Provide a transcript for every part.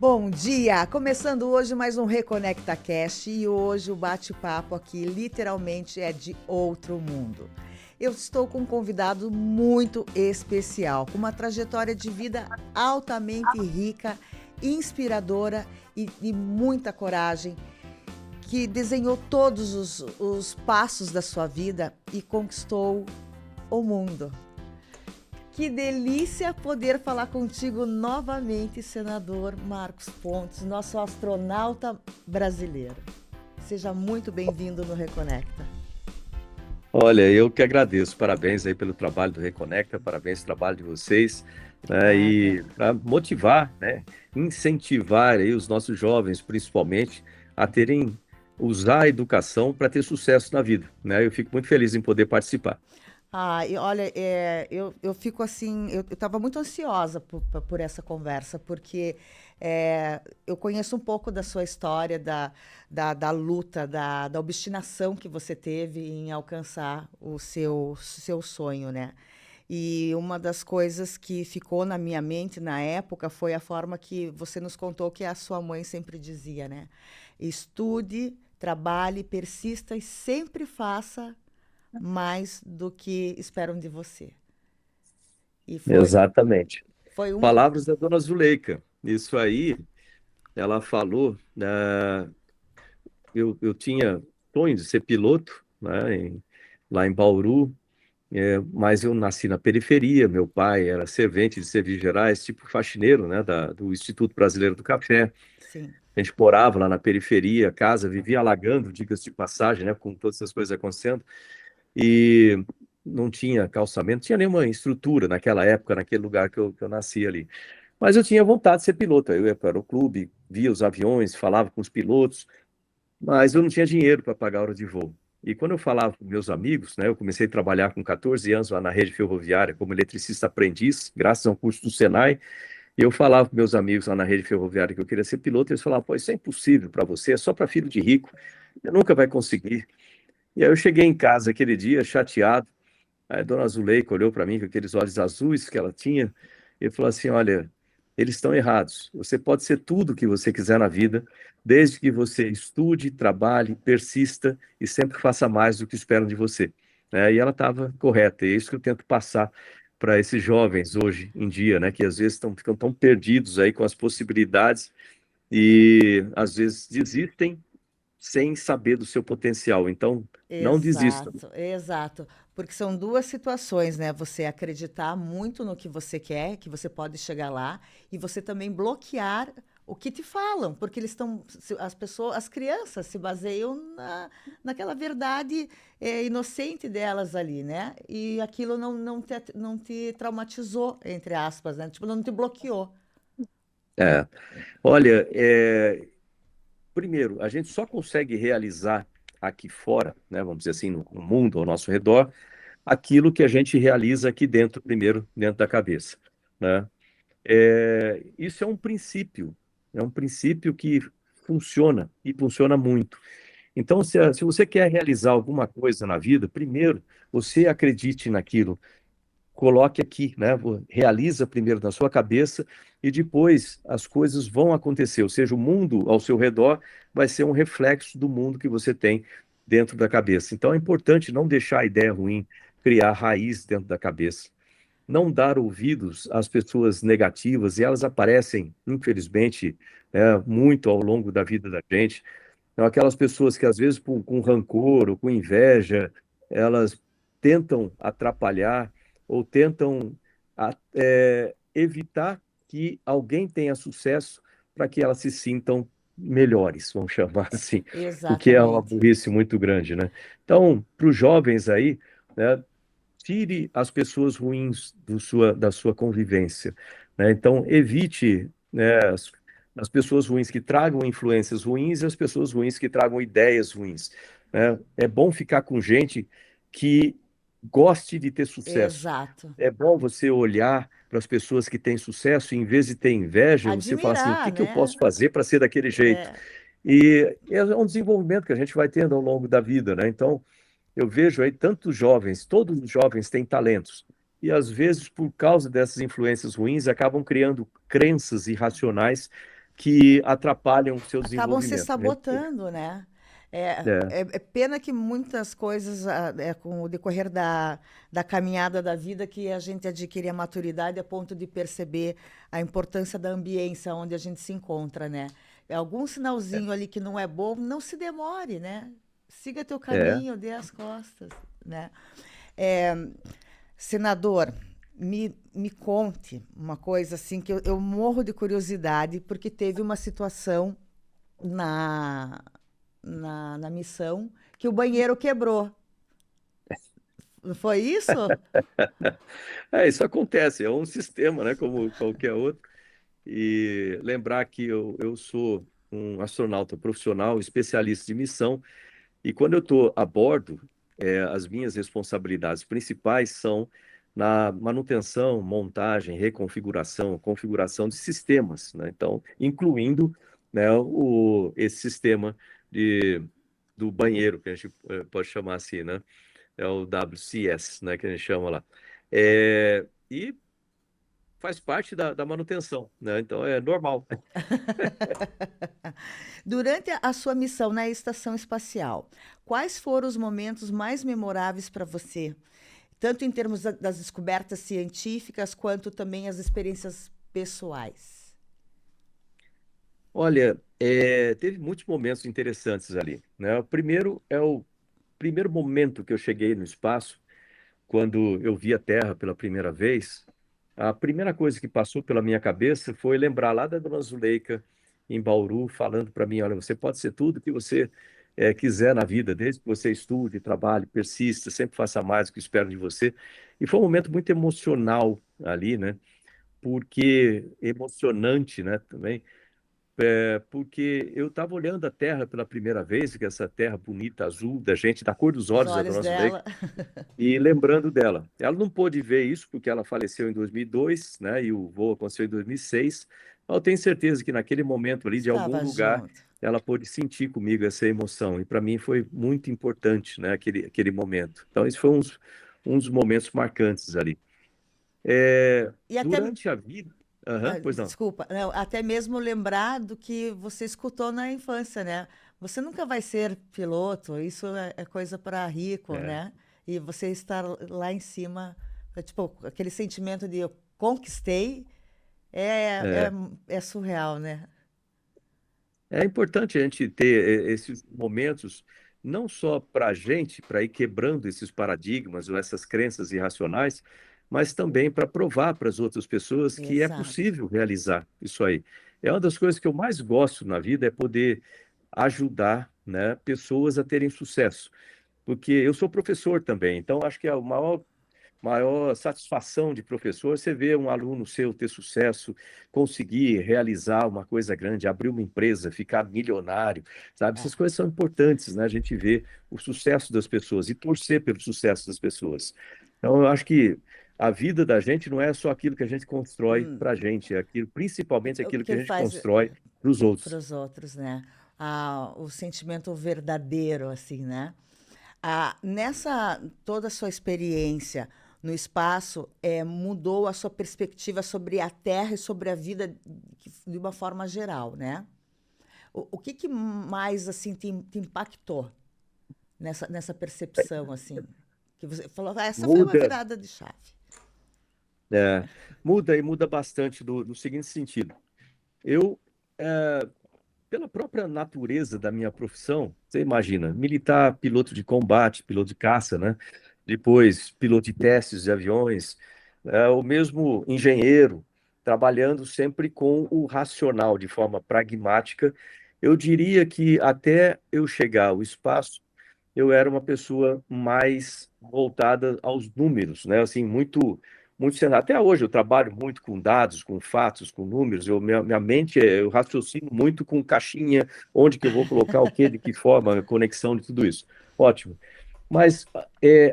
Bom dia! Começando hoje mais um Reconecta Cast e hoje o bate-papo aqui literalmente é de outro mundo. Eu estou com um convidado muito especial, com uma trajetória de vida altamente rica, inspiradora e muita coragem, que desenhou todos os passos da sua vida e conquistou o mundo. Que delícia poder falar contigo novamente, senador Marcos Pontes, nosso astronauta brasileiro. Seja muito bem-vindo no Reconecta. Olha, eu que agradeço. Parabéns aí pelo trabalho do Reconecta, parabéns pelo trabalho de vocês, né? Obrigada. E para motivar, né, incentivar aí os nossos jovens, principalmente, a terem, usar a educação para ter sucesso na vida, né? Eu fico muito feliz em poder participar. E olha, eu fico assim, eu estava muito ansiosa por essa conversa, porque eu conheço um pouco da sua história, da luta, da obstinação que você teve em alcançar o seu sonho, né? E uma das coisas que ficou na minha mente na época foi a forma que você nos contou que a sua mãe sempre dizia, né? Estude, trabalhe, persista e sempre faça mais do que esperam de você. E Exatamente. foi uma. Palavras da dona Zuleika. Isso aí, ela falou, né, eu tinha sonho de ser piloto, né, lá em Bauru. Mas eu nasci na periferia, meu pai era servente de serviços gerais, tipo faxineiro, né, do Instituto Brasileiro do Café. Sim. A gente morava lá na periferia, a casa vivia alagando, diga-se de passagem, né, com todas essas coisas acontecendo, e não tinha calçamento, não tinha nenhuma estrutura naquela época, naquele lugar que eu nasci ali. Mas eu tinha vontade de ser piloto, eu ia para o clube, via os aviões, falava com os pilotos, mas eu não tinha dinheiro para pagar a hora de voo. E quando eu falava com meus amigos, né, eu comecei a trabalhar com 14 anos lá na rede ferroviária como eletricista aprendiz, graças a um curso do Senai, e eu falava com meus amigos lá na rede ferroviária que eu queria ser piloto, e eles falavam, pô, isso é impossível para você, é só para filho de rico, você nunca vai conseguir. E aí eu cheguei em casa aquele dia, chateado, aí a dona Zuleika olhou para mim com aqueles olhos azuis que ela tinha e falou assim: Olha, eles estão errados. Você pode ser tudo o que você quiser na vida, desde que você estude, trabalhe, persista e sempre faça mais do que esperam de você. E ela estava correta. E é isso que eu tento passar para esses jovens hoje em dia, né, que às vezes ficam tão perdidos aí com as possibilidades e às vezes desistem sem saber do seu potencial. Então, não desista. Exato, exato. Porque são duas situações, né? Você acreditar muito no que você quer, que você pode chegar lá, e você também bloquear o que te falam, porque eles estão, as pessoas, as crianças se baseiam naquela verdade inocente delas ali, né? E aquilo não te traumatizou, entre aspas, né? Tipo, não te bloqueou. É. Olha, primeiro, a gente só consegue realizar aqui fora, né, vamos dizer assim, no mundo ao nosso redor, aquilo que a gente realiza aqui dentro, primeiro, dentro da cabeça, né? Isso é um princípio que funciona e funciona muito. Então, se você quer realizar alguma coisa na vida, primeiro, você acredite naquilo, coloque aqui, né? Realiza primeiro na sua cabeça e depois as coisas vão acontecer. Ou seja, o mundo ao seu redor vai ser um reflexo do mundo que você tem dentro da cabeça. Então é importante não deixar a ideia ruim criar raiz dentro da cabeça. Não dar ouvidos às pessoas negativas, e elas aparecem, infelizmente, muito ao longo da vida da gente. Então, aquelas pessoas que, às vezes, com rancor ou com inveja, elas tentam atrapalhar ou tentam evitar que alguém tenha sucesso para que elas se sintam melhores, vamos chamar assim, o que é uma Exatamente. burrice muito grande, né? Então, para os jovens aí, né, tire as pessoas ruins da sua convivência, né? Então, evite, né, as pessoas ruins que tragam influências ruins e as pessoas ruins que tragam ideias ruins, né? É bom ficar com gente que goste de ter sucesso. Exato. É bom você olhar para as pessoas que têm sucesso e, em vez de ter inveja, você fala assim: o Admirar, que que eu né? posso fazer para ser daquele jeito? É, E é um desenvolvimento que a gente vai tendo ao longo da vida, né? Então, eu vejo aí tantos jovens, todos os jovens têm talentos. E às vezes, por causa dessas influências ruins, acabam criando crenças irracionais que atrapalham o seu Acabam se desenvolvimento, né? sabotando, né? É, É pena que muitas coisas, com o decorrer da caminhada da vida, que a gente adquire a maturidade a ponto de perceber a importância da ambiência onde a gente se encontra, né? Algum sinalzinho ali que não é bom, não se demore, né? Siga teu é. caminho, dê as costas, né? É, senador, me conte uma coisa assim que eu morro de curiosidade, porque teve uma situação na, na missão que o banheiro quebrou. Não foi isso? Isso acontece, é um sistema, né, como qualquer outro. E lembrar que eu sou um astronauta profissional, especialista de missão, e quando eu estou a bordo, as minhas responsabilidades principais são na manutenção, montagem, reconfiguração, configuração de sistemas, né? Então, incluindo, né, esse sistema de, do banheiro, que a gente pode chamar assim, né? É o WCS, né, que a gente chama lá. E faz parte da manutenção, né? Então é normal. Durante a sua missão na estação espacial, quais foram os momentos mais memoráveis para você? Tanto em termos das descobertas científicas, quanto também as experiências pessoais. Olha, teve muitos momentos interessantes ali, né? O primeiro é o primeiro momento que eu cheguei no espaço, quando eu vi a Terra pela primeira vez. A primeira coisa que passou pela minha cabeça foi lembrar lá da Dona Zuleika, em Bauru, falando para mim: olha, você pode ser tudo que você quiser na vida, desde que você estude, trabalhe, persista, sempre faça mais do que espero de você. E foi um momento muito emocional ali, né? Porque emocionante, né? Também porque eu estava olhando a Terra pela primeira vez, que é essa Terra bonita, azul, da gente, da cor dos Os olhos da olhos Dona Zuleika, dela. e lembrando dela. Ela não pôde ver isso porque ela faleceu em 2002, né? E o voo aconteceu em 2006. Eu tenho certeza que naquele momento ali, de algum Estava lugar, junto. ela pôde sentir comigo essa emoção. E para mim foi muito importante, né? Aquele momento. Então, isso foi um dos momentos marcantes ali. E até, Durante a vida. Aham, pois não. desculpa, não, até mesmo lembrar do que você escutou na infância, né? Você nunca vai ser piloto, isso é coisa para rico, É, né? E você estar lá em cima, tipo, aquele sentimento de eu conquistei, é, é, é. é surreal, né? É importante a gente ter esses momentos, não só para a gente, para ir quebrando esses paradigmas ou essas crenças irracionais, mas também para provar para as outras pessoas que é Exato. possível realizar isso aí. É uma das coisas que eu mais gosto na vida, é poder ajudar, né, pessoas a terem sucesso. Porque eu sou professor também, então acho que é o maior satisfação de professor, você vê um aluno seu ter sucesso, conseguir realizar uma coisa grande, abrir uma empresa, ficar milionário, sabe? É. Essas coisas são importantes, né? A gente vê o sucesso das pessoas e torcer pelo sucesso das pessoas. Então, eu acho que a vida da gente não é só aquilo que a gente constrói para a gente, é aquilo, principalmente O aquilo que que a gente faz constrói para os para outros. os outros, né? O sentimento verdadeiro, assim, né? Nessa toda a sua experiência no espaço, mudou a sua perspectiva sobre a Terra e sobre a vida de uma forma geral, né? O que, que mais assim te impactou nessa percepção assim? Que você falou, essa foi uma Muda, virada de chave. é, muda e muda bastante no seguinte sentido. Eu pela própria natureza da minha profissão, você imagina, militar, piloto de combate, piloto de caça, né? Depois, piloto de testes de aviões, o mesmo engenheiro, trabalhando sempre com o racional, de forma pragmática. Eu diria que até eu chegar ao espaço, eu era uma pessoa mais voltada aos números, né? Assim, muito até hoje eu trabalho muito com dados, com fatos, com números. Minha mente, eu raciocino muito com caixinha, onde que eu vou colocar o quê, de que forma, a conexão de tudo isso. Ótimo. Mas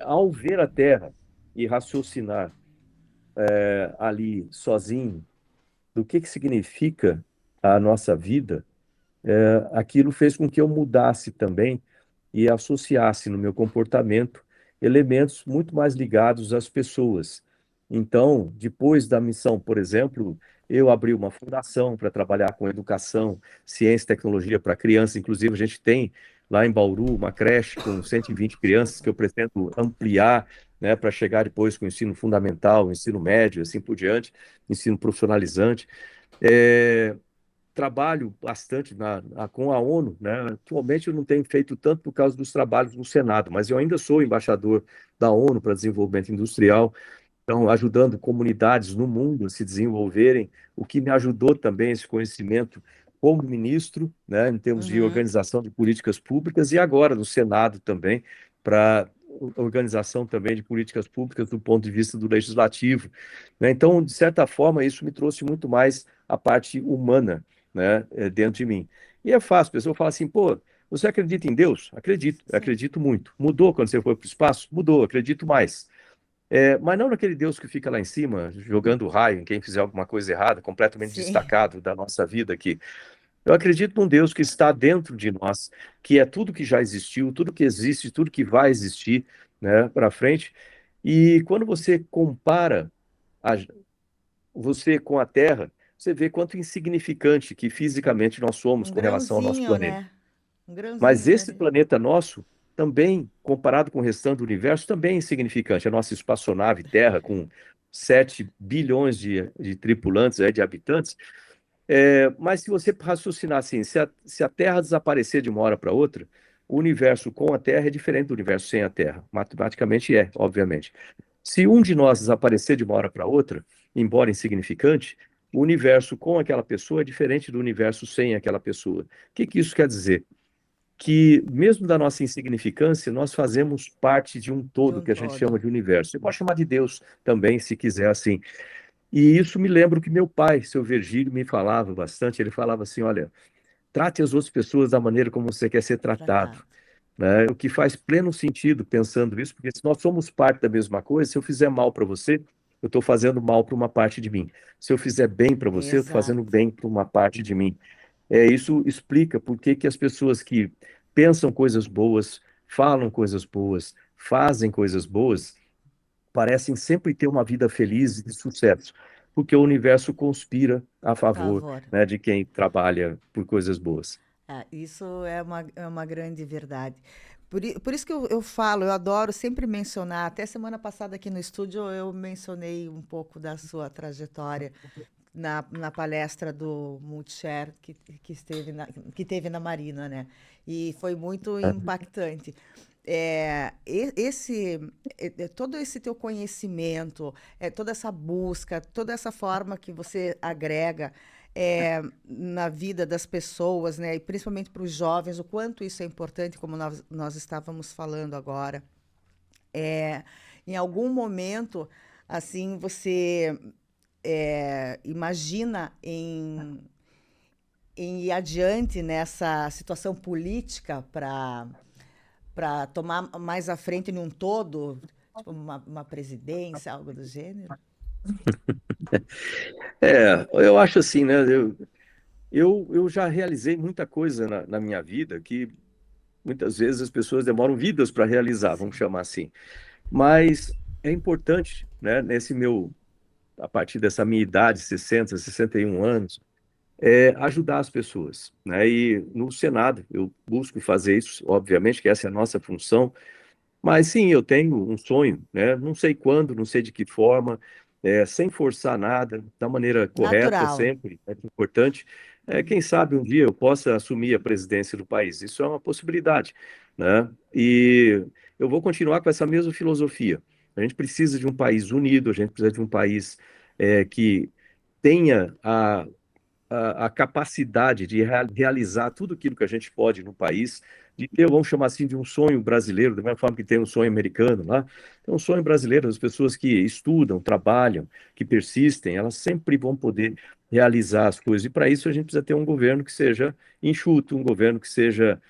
ao ver a Terra e raciocinar ali sozinho do que significa a nossa vida, aquilo fez com que eu mudasse também e associasse no meu comportamento elementos muito mais ligados às pessoas. Então, depois da missão, por exemplo, eu abri uma fundação para trabalhar com educação, ciência e tecnologia para crianças. Inclusive, a gente tem lá em Bauru uma creche com 120 crianças Desculpa. que eu pretendo ampliar, né, para chegar depois com o ensino fundamental, o ensino médio, assim por diante, ensino profissionalizante. É, trabalho bastante com a ONU, né? Atualmente eu não tenho feito tanto por causa dos trabalhos no Senado, mas eu ainda sou embaixador da ONU para desenvolvimento industrial, então ajudando comunidades no mundo a se desenvolverem, o que me ajudou também esse conhecimento como ministro, né, em termos de Uhum. organização de políticas públicas e agora no Senado também para organização também de políticas públicas do ponto de vista do legislativo, né? Então, de certa forma, isso me trouxe muito mais a parte humana, né, dentro de mim. E é fácil, a pessoa fala assim, pô, você acredita em Deus? Acredito, Sim. acredito muito. Mudou quando você foi para o espaço? Mudou, acredito mais. Mas não naquele Deus que fica lá em cima, jogando raio em quem fizer alguma coisa errada, completamente Sim. destacado da nossa vida aqui. Eu acredito num Deus que está dentro de nós, que é tudo que já existiu, tudo que existe, tudo que vai existir, né, para frente. E quando você compara a- você com a Terra, você vê quanto insignificante que fisicamente nós somos Um com relação ao nosso grãozinho, planeta. né? Um Mas grãozinho esse ali. planeta nosso, também, comparado com o restante do universo, também é insignificante. A nossa espaçonave Terra, com 7 bilhões de tripulantes, de habitantes. Mas se você raciocinar assim, se a Terra desaparecer de uma hora para outra, o universo com a Terra é diferente do universo sem a Terra. Matematicamente obviamente. Se um de nós desaparecer de uma hora para outra, embora insignificante, o universo com aquela pessoa é diferente do universo sem aquela pessoa. O que que isso quer dizer? Que, mesmo da nossa insignificância, nós fazemos parte de um De todo um que a gente chama todo. de universo. Você pode chamar de Deus também, se quiser assim. E isso me lembra o que meu pai, seu Virgílio, me falava bastante. Ele falava assim: olha, trate as outras pessoas da maneira como você quer ser tratado, Tratado. né? O que faz pleno sentido pensando isso, porque se nós somos parte da mesma coisa, se eu fizer mal para você, eu estou fazendo mal para uma parte de mim. Se eu fizer bem para você, eu estou fazendo Exato. bem para uma parte de mim. Isso explica por que que as pessoas que pensam coisas boas, falam coisas boas, fazem coisas boas, parecem sempre ter uma vida feliz e de sucesso, porque o universo conspira a favor, Favor. né, de quem trabalha por coisas boas. Isso é uma grande verdade. Por isso que eu falo, eu adoro sempre mencionar. Até semana passada aqui no estúdio eu mencionei um pouco da sua trajetória na palestra do Multishare que teve na Marina, né? E foi muito Né? impactante. Todo esse teu conhecimento, toda essa busca, toda essa forma que você agrega na vida das pessoas, né? E principalmente para os jovens, o quanto isso é importante, como nós estávamos falando agora. É, em algum momento, assim, você imagina em ir adiante nessa situação política para tomar mais à frente em um todo, tipo uma presidência, algo do gênero? Eu acho assim, né? Eu já realizei muita coisa na minha vida que muitas vezes as pessoas demoram vidas para realizar, vamos Sim. chamar assim. Mas é importante, né, a partir dessa minha idade, 61 anos, ajudar as pessoas, né? E no Senado eu busco fazer isso, obviamente, que essa é a nossa função, mas sim, eu tenho um sonho, né? Não sei quando, não sei de que forma, sem forçar nada, da maneira correta Natural. sempre, é importante. Quem sabe um dia eu possa assumir a presidência do país. Isso é uma possibilidade, né? E eu vou continuar com essa mesma filosofia. A gente precisa de um país unido, a gente precisa de um país que tenha a capacidade de realizar tudo aquilo que a gente pode no país, de ter, vamos chamar assim, de um sonho brasileiro, da mesma forma que tem um sonho americano lá, tem um sonho brasileiro, as pessoas que estudam, trabalham, que persistem, elas sempre vão poder realizar as coisas. E para isso a gente precisa ter um governo que seja enxuto, um governo que seja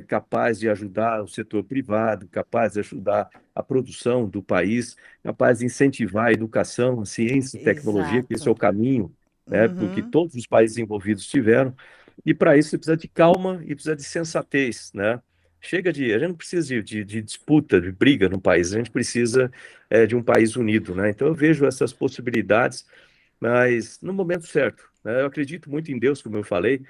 capaz de ajudar o setor privado, capaz de ajudar a produção do país, capaz de incentivar a educação, a ciência e tecnologia, que esse é Exato. o caminho, né, porque Uhum. todos os países envolvidos tiveram. E para isso você precisa de calma e precisa de sensatez, né? Chega de, a gente não precisa de disputa, de briga no país, a gente precisa de um país unido, né? Então eu vejo essas possibilidades, mas no momento certo, né? Eu acredito muito em Deus, como eu falei,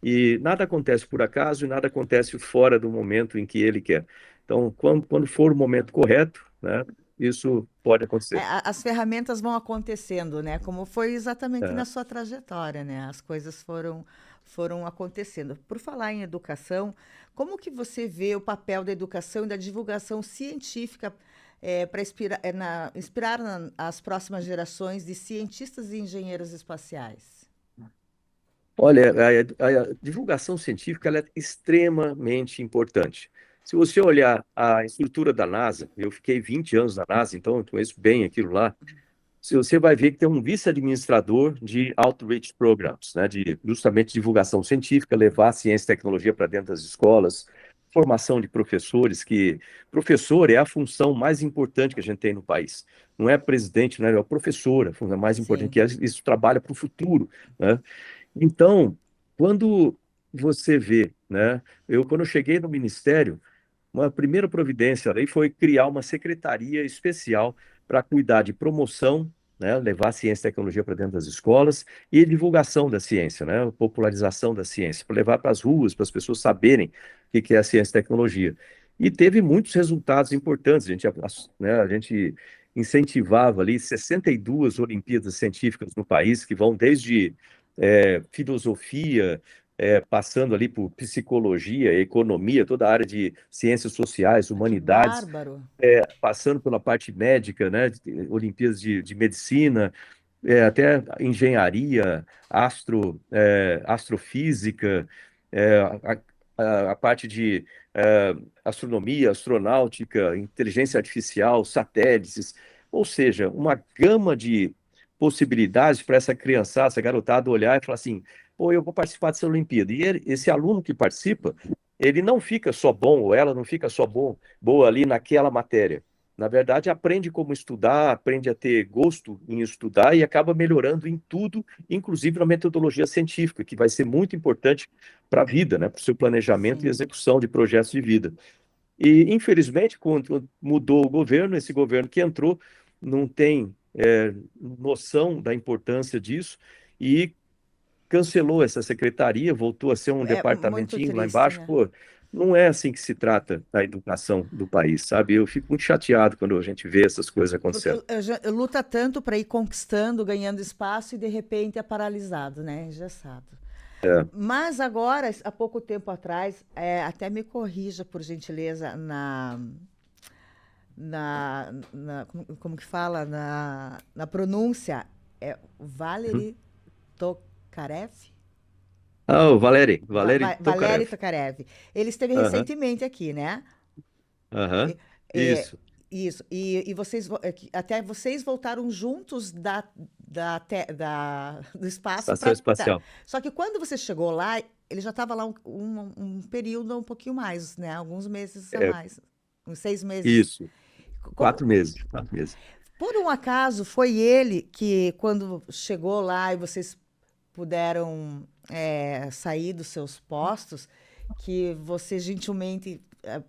e nada acontece por acaso e nada acontece fora do momento em que Ele quer. Então, quando for o momento correto, né? Isso pode acontecer. As ferramentas vão acontecendo, né? Como foi exatamente na É. sua trajetória, né? As coisas foram acontecendo. Por falar em educação, como que você vê o papel da educação e da divulgação científica para inspirar as próximas gerações de cientistas e engenheiros espaciais? Olha, a divulgação científica ela é extremamente importante. Se você olhar a estrutura da NASA, eu fiquei 20 anos na NASA, então eu conheço bem aquilo lá. Se você vai ver que tem um vice-administrador de Outreach Programs, né, de justamente divulgação científica, levar a ciência e tecnologia para dentro das escolas, formação de professores, que professor é a função mais importante que a gente tem no país. Não é presidente, não é o professor, a função mais importante, Sim. que isso trabalha para o futuro, né? Então, quando você vê, né, quando eu cheguei no ministério, uma primeira providência aí foi criar uma secretaria especial para cuidar de promoção, né, levar a ciência e tecnologia para dentro das escolas e divulgação da ciência, né, popularização da ciência, para levar para as ruas, para as pessoas saberem o que é a ciência e tecnologia. E teve muitos resultados importantes. A gente incentivava ali 62 Olimpíadas científicas no país, que vão desde filosofia, passando ali por psicologia, economia, toda a área de ciências sociais, Ah, que humanidades, bárbaro. passando pela parte médica, né, Olimpíadas de medicina, até engenharia, astrofísica, é, a parte de astronomia, astronáutica, inteligência artificial, satélites, ou seja, uma gama de possibilidades para essa criançada, essa garotada olhar e falar assim, pô, eu vou participar dessa Olimpíada. E esse aluno que participa, ele não fica só bom, ou ela não fica só boa ali naquela matéria. Na verdade, aprende como estudar, aprende a ter gosto em estudar e acaba melhorando em tudo, inclusive na metodologia científica, que vai ser muito importante para a vida, né? Para o seu planejamento e Sim. execução de projetos de vida. E, infelizmente, quando mudou o governo, esse governo que entrou não tem noção da importância disso e cancelou essa secretaria, voltou a ser um É muito departamentinho lá triste, embaixo. né? Pô, não é assim que se trata a educação do país, sabe? Eu fico muito chateado quando a gente vê essas coisas Porque acontecendo. eu luta tanto para ir conquistando, ganhando espaço e de repente é paralisado, né? Engessado. É. Mas agora, há pouco tempo atrás, até me corrija, por gentileza, como que fala? Na pronúncia, é Uhum. Valery Tokarev? Ah, o Valeri Valery Tokarev. Tokarev. Ele esteve Aham, recentemente aqui, né? aham. E- é, Isso. isso. E vocês, até vocês voltaram juntos do espaço Estação para. espacial. Só que quando você chegou lá, ele já estava lá um período um pouquinho mais, né? Alguns meses a É, mais. Uns 6 meses. isso. Como, 4 meses. 4 meses. por um acaso, foi ele que, quando chegou lá e vocês puderam sair dos seus postos, que você gentilmente,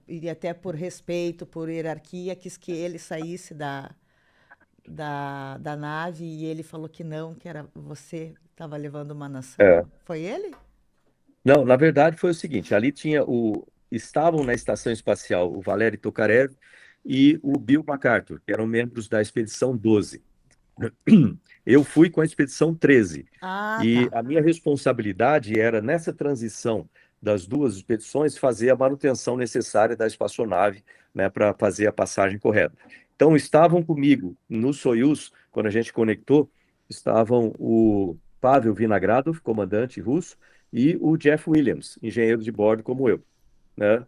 e até por respeito, por hierarquia, quis que ele saísse da nave e ele falou que não, que era você que estava levando uma nação. É. Foi ele? Não, na verdade foi o seguinte, ali tinha estavam na estação espacial o Valery Tokarev e o Bill MacArthur, que eram membros da Expedição 12. Eu fui com a Expedição 13 Ah, e tá. a minha responsabilidade era, nessa transição das duas expedições, fazer a manutenção necessária da espaçonave, né, para fazer a passagem correta. Então, estavam comigo no Soyuz, quando a gente conectou, estavam o Pavel Vinogradov, comandante russo, e o Jeff Williams, engenheiro de bordo como eu, né?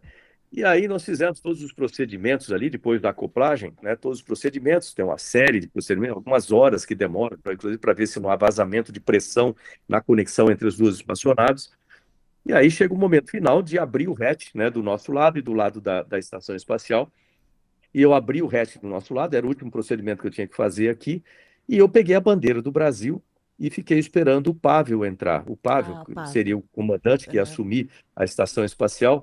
E aí nós fizemos todos os procedimentos ali, depois da acoplagem, né? Todos os procedimentos, tem uma série de procedimentos, algumas horas que demoram, inclusive para ver se não há vazamento de pressão na conexão entre as duas espaçonaves. E aí chega o momento final de abrir o hatch, né, do nosso lado e do lado da estação espacial. E eu abri o hatch do nosso lado, era o último procedimento que eu tinha que fazer aqui, e eu peguei a bandeira do Brasil e fiquei esperando o Pavel entrar. O Pavel, Ah, que Pavel. seria o comandante que ia Aham. assumir a estação espacial,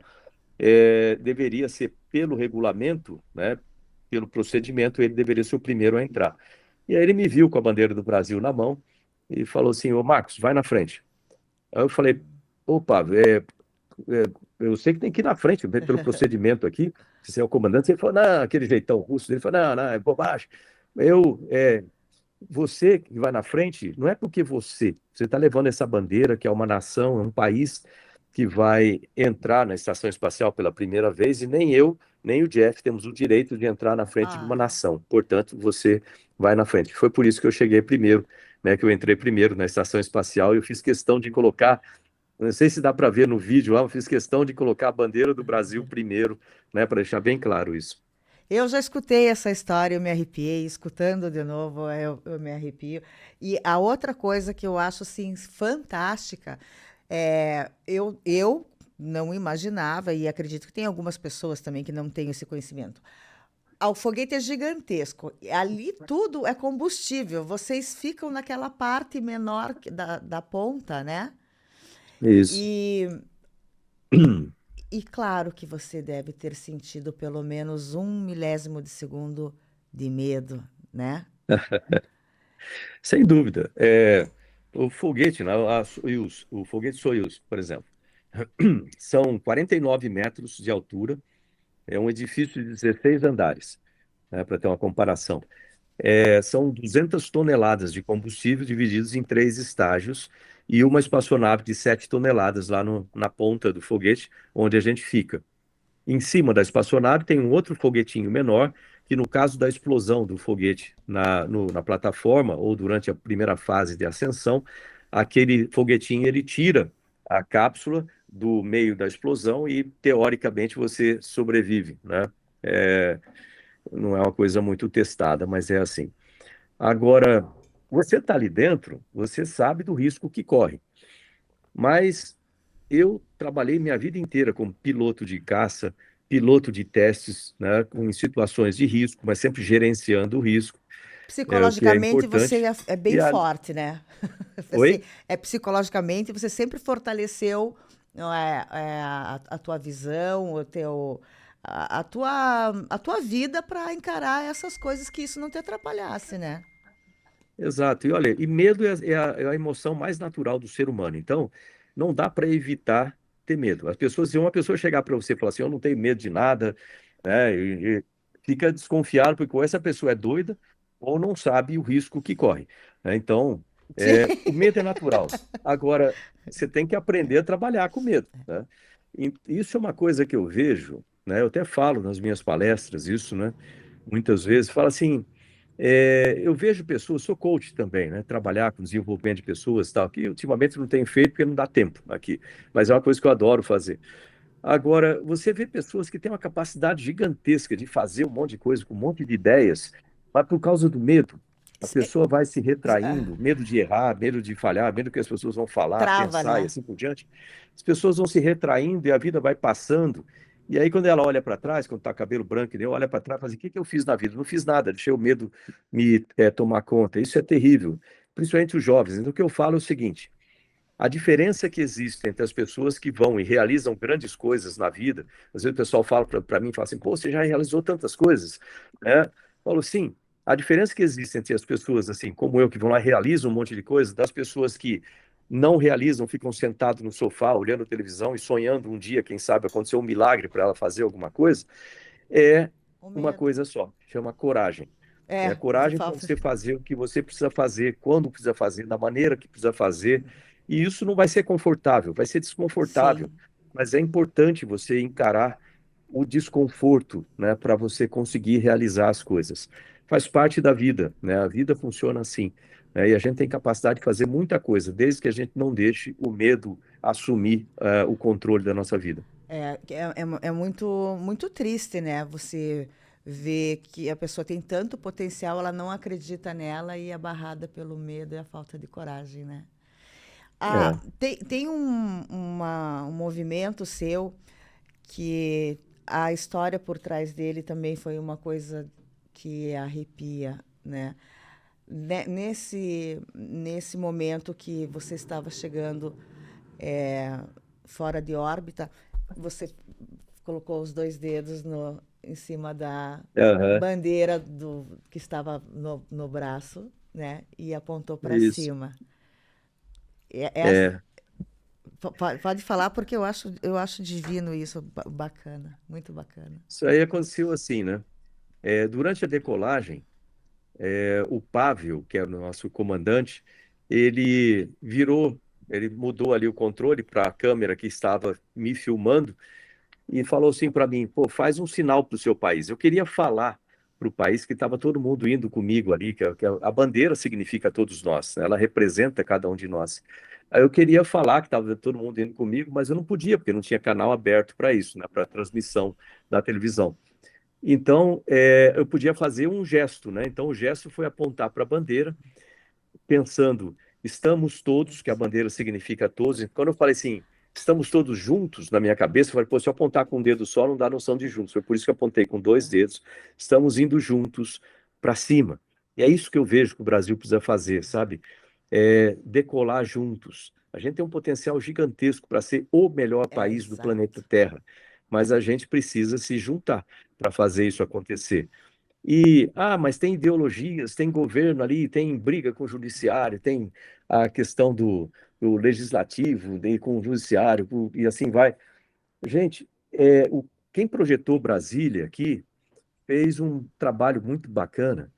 deveria ser pelo regulamento, né, pelo procedimento, ele deveria ser o primeiro a entrar. E aí ele me viu com a bandeira do Brasil na mão e falou assim, ô Marcos, vai na frente. Aí eu falei, opa, eu sei que tem que ir na frente, pelo procedimento aqui, se você é o comandante, ele falou, não, aquele jeitão russo, ele falou, não, não, é bobagem. Eu, você que vai na frente, não é porque você está levando essa bandeira, que é uma nação, é um país que vai entrar na estação espacial pela primeira vez, e nem eu, nem o Jeff temos o direito de entrar na frente de uma Ah, nação. Portanto, você vai na frente. Foi por isso que eu cheguei primeiro, né, que eu entrei primeiro na estação espacial, e eu fiz questão de colocar, não sei se dá para ver no vídeo lá, eu fiz questão de colocar a bandeira do Brasil primeiro, né, para deixar bem claro isso. eu já escutei essa história, eu me arrepiei, escutando de novo, eu me arrepio. E a outra coisa que eu acho assim fantástica eu não imaginava, e acredito que tem algumas pessoas também que não têm esse conhecimento. O foguete é gigantesco. Ali tudo é combustível. Vocês ficam naquela parte menor da ponta, né? Isso. E, e claro que você deve ter sentido pelo menos um milésimo de segundo de medo, né? Sem dúvida. O foguete, né, a Soyuz, o foguete Soyuz, por exemplo, são 49 metros de altura, é um edifício de 16 andares, né, para ter uma comparação. São 200 toneladas de combustível divididos em três estágios e uma espaçonave de 7 toneladas lá na ponta do foguete, onde a gente fica. Em cima da espaçonave tem um outro foguetinho menor, que no caso da explosão do foguete na plataforma ou durante a primeira fase de ascensão, aquele foguetinho ele tira a cápsula do meio da explosão e teoricamente você sobrevive, né? É, não é uma coisa muito testada, mas é assim. Agora, você está ali dentro, você sabe do risco que corre, mas eu trabalhei minha vida inteira como piloto de caça, piloto de testes, né, em situações de risco, mas sempre gerenciando o risco, o que é Psicologicamente você importante. é bem E a... forte, né? Você Oi? é psicologicamente, você sempre fortaleceu não a tua visão, a tua vida para encarar essas coisas que isso não te atrapalhasse, né? Exato. E olha, e medo é a emoção mais natural do ser humano. Então, não dá para evitar ter medo. As pessoas, se uma pessoa chegar para você e falar assim, eu não tenho medo de nada, né, e fica desconfiado porque ou essa pessoa é doida ou não sabe o risco que corre, né? Então, Sim. o medo é natural. Agora, você tem que aprender a trabalhar com medo, né? E isso é uma coisa que eu vejo, né? Eu até falo nas minhas palestras isso, né? Muitas vezes, falo assim. Eu vejo pessoas, sou coach também, né? Trabalhar com desenvolvimento de pessoas, e tal, que ultimamente não tenho feito porque não dá tempo aqui, mas é uma coisa que eu adoro fazer. Agora, você vê pessoas que têm uma capacidade gigantesca de fazer um monte de coisa, com um monte de ideias, mas por causa do medo, a pessoa vai se retraindo, medo de errar, medo de falhar, medo que as pessoas vão falar, Trava, pensar e né? assim por diante. As pessoas vão se retraindo e a vida vai passando. E aí, quando ela olha para trás, quando está cabelo branco, eu olha para trás e fala assim: o que que eu fiz na vida? Não fiz nada, deixei o medo me tomar conta. Isso é terrível, principalmente os jovens. Então, o que eu falo é o seguinte: a diferença que existe entre as pessoas que vão e realizam grandes coisas na vida, às vezes o pessoal fala para mim, fala assim, pô, você já realizou tantas coisas, né? Eu falo, sim, a diferença que existe entre as pessoas, assim, como eu, que vão lá e realizam um monte de coisas, das pessoas que não realizam, ficam sentados no sofá, olhando televisão e sonhando um dia, quem sabe, acontecer um milagre para ela fazer alguma coisa, é O uma medo. coisa só, chama coragem. É É, coragem para falta. você fazer o que você precisa fazer, quando precisa fazer, da maneira que precisa fazer. E isso não vai ser confortável, vai ser desconfortável. Sim. Mas é importante você encarar o desconforto, né, para você conseguir realizar as coisas. Faz parte da vida, né? A vida funciona assim, né? E a gente tem capacidade de fazer muita coisa, desde que a gente não deixe o medo assumir, o controle da nossa vida. É muito, muito triste, né? Você vê que a pessoa tem tanto potencial, ela não acredita nela e é barrada pelo medo e a falta de coragem, né? É, Tem um movimento seu que a história por trás dele também foi uma coisa que arrepia, né? Nesse momento que você estava chegando é, fora de órbita, você colocou os dois dedos em cima da Aham, bandeira que estava no braço, né? E apontou para isso. cima. Essa, É, pode falar porque eu acho divino isso, bacana, muito bacana. isso aí aconteceu assim, né? Durante a decolagem, o Pavel, que era o nosso comandante, ele virou, ele mudou ali o controle para a câmera que estava me filmando e falou assim para mim: pô, faz um sinal para o seu país. Eu queria falar para o país que estava todo mundo indo comigo ali, que a bandeira significa todos nós, né? Ela representa cada um de nós. Aí eu queria falar que estava todo mundo indo comigo, mas eu não podia, porque não tinha canal aberto para isso, né, para transmissão da televisão. Então, eu podia fazer um gesto, né? Então, o gesto foi apontar para a bandeira, pensando, estamos todos, que a bandeira significa todos. E quando eu falei assim, estamos todos juntos, na minha cabeça, eu falei, pô, se eu apontar com um dedo só, não dá noção de juntos. Foi por isso que eu apontei com dois dedos. Estamos indo juntos para cima. E é isso que eu vejo que o Brasil precisa fazer, sabe? Decolar juntos. A gente tem um potencial gigantesco para ser o melhor É, país do planeta exato. Terra, mas a gente precisa se juntar para fazer isso acontecer. Mas tem ideologias, tem governo ali, tem briga com o judiciário, tem a questão do legislativo, com o judiciário, e assim vai. Gente, quem projetou Brasília aqui fez um trabalho muito bacana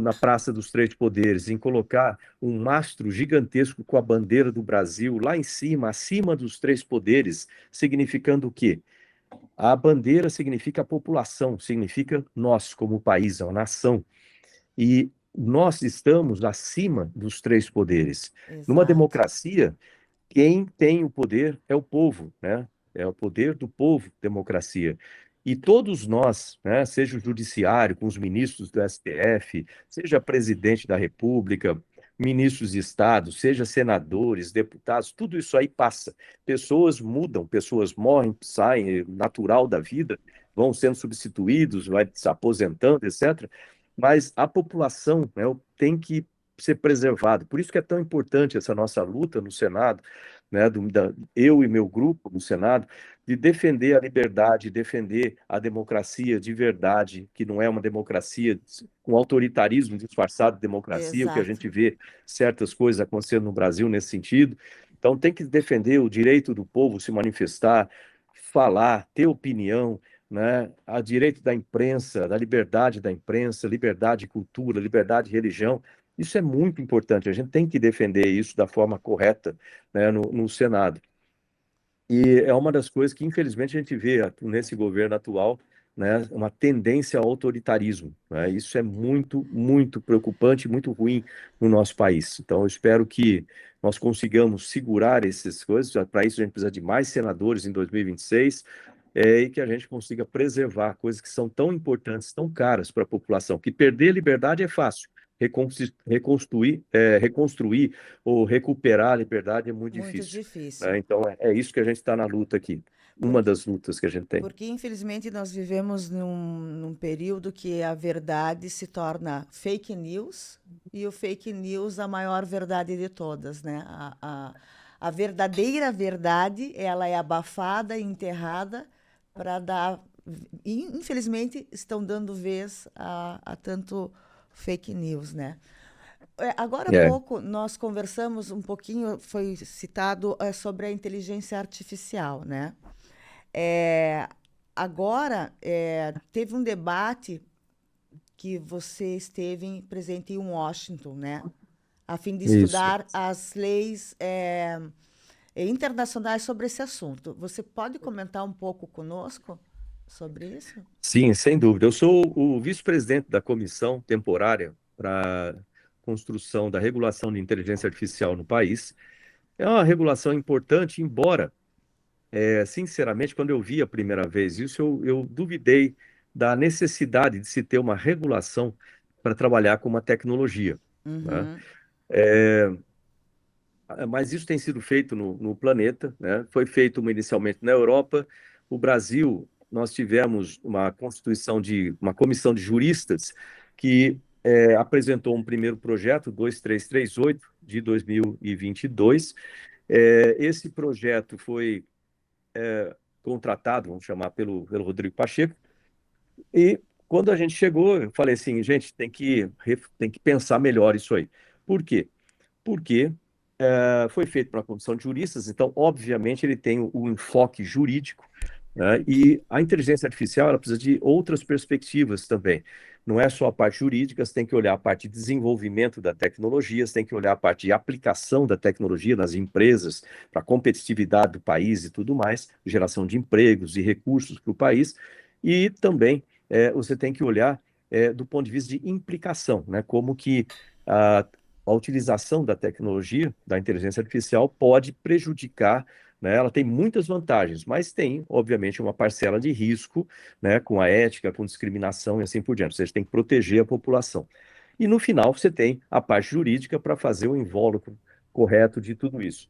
na Praça dos Três Poderes, em colocar um mastro gigantesco com a bandeira do Brasil lá em cima, acima dos três poderes, significando o quê? A bandeira significa a população, significa nós como país, a nação. E nós estamos acima dos três poderes. Numa Exato. democracia, quem tem o poder é o povo, né? É o poder do povo, democracia. E todos nós, né, seja o judiciário, com os ministros do STF, seja presidente da República, ministros de Estado, seja senadores, deputados, tudo isso aí passa. Pessoas mudam, pessoas morrem, saem, é natural da vida, vão sendo substituídos, vai se aposentando, etc. Mas a população, né, tem que ser preservada. Por isso que é tão importante essa nossa luta no Senado, né, eu e meu grupo no Senado, de defender a liberdade, defender a democracia de verdade, que não é uma democracia com autoritarismo disfarçado de democracia, o que a Exato. gente vê certas coisas acontecendo no Brasil nesse sentido. Então, tem que defender o direito do povo se manifestar, falar, ter opinião, né? A direito da imprensa, da imprensa, liberdade de cultura, liberdade de religião. Isso é muito importante. A gente tem que defender isso da forma correta, né, no Senado. E é uma das coisas que, infelizmente, a gente vê nesse governo atual, né, uma tendência ao autoritarismo, né? Isso é muito, muito preocupante, muito ruim no nosso país. Então, eu espero que nós consigamos segurar essas coisas. Para isso, a gente precisa de mais senadores em 2026, e que a gente consiga preservar coisas que são tão importantes, tão caras para a população, que perder liberdade é fácil. Reconstruir ou recuperar a liberdade é muito Muito difícil, difícil. né? Então, é isso que a gente está na luta aqui. Uma Porque, das lutas que a gente tem. porque infelizmente, nós vivemos num período que a verdade se torna fake news e o fake news a maior verdade de todas, né? A verdadeira verdade, ela é abafada e enterrada para dar... Infelizmente, estão dando vez a tanto fake news, né? Agora há É, pouco nós conversamos um pouquinho, foi citado sobre a inteligência artificial, né? É, agora, teve um debate que você esteve presente em Washington, né? A fim de isso. estudar as leis internacionais sobre esse assunto. Você pode comentar um pouco conosco sobre isso? Sim, sem dúvida. Eu sou o vice-presidente da comissão temporária para construção da regulação de inteligência artificial no país. É uma regulação importante, embora, sinceramente, quando eu vi a primeira vez isso, eu duvidei da necessidade de se ter uma regulação para trabalhar com uma tecnologia, né? Uhum, Mas isso tem sido feito no planeta, né? Foi feito inicialmente na Europa. O Brasil, nós tivemos uma comissão de juristas que apresentou um primeiro projeto, 2338, de 2022. Esse projeto foi contratado, vamos chamar, pelo Rodrigo Pacheco. E quando a gente chegou, eu falei assim, gente, tem que pensar melhor isso aí. Por quê? Porque foi feito por uma comissão de juristas, então, obviamente, ele tem o enfoque jurídico, né? E a inteligência artificial, ela precisa de outras perspectivas também. Não é só a parte jurídica, você tem que olhar a parte de desenvolvimento da tecnologia, você tem que olhar a parte de aplicação da tecnologia nas empresas, para a competitividade do país e tudo mais, geração de empregos e recursos para o país, e também você tem que olhar do ponto de vista de implicação, né? Como que a utilização da tecnologia, da inteligência artificial, pode prejudicar, né? Ela tem muitas vantagens, mas tem, obviamente, uma parcela de risco, né? Com a ética, com discriminação e assim por diante. Você tem que proteger a população. E no final, você tem a parte jurídica para fazer o invólucro correto de tudo isso.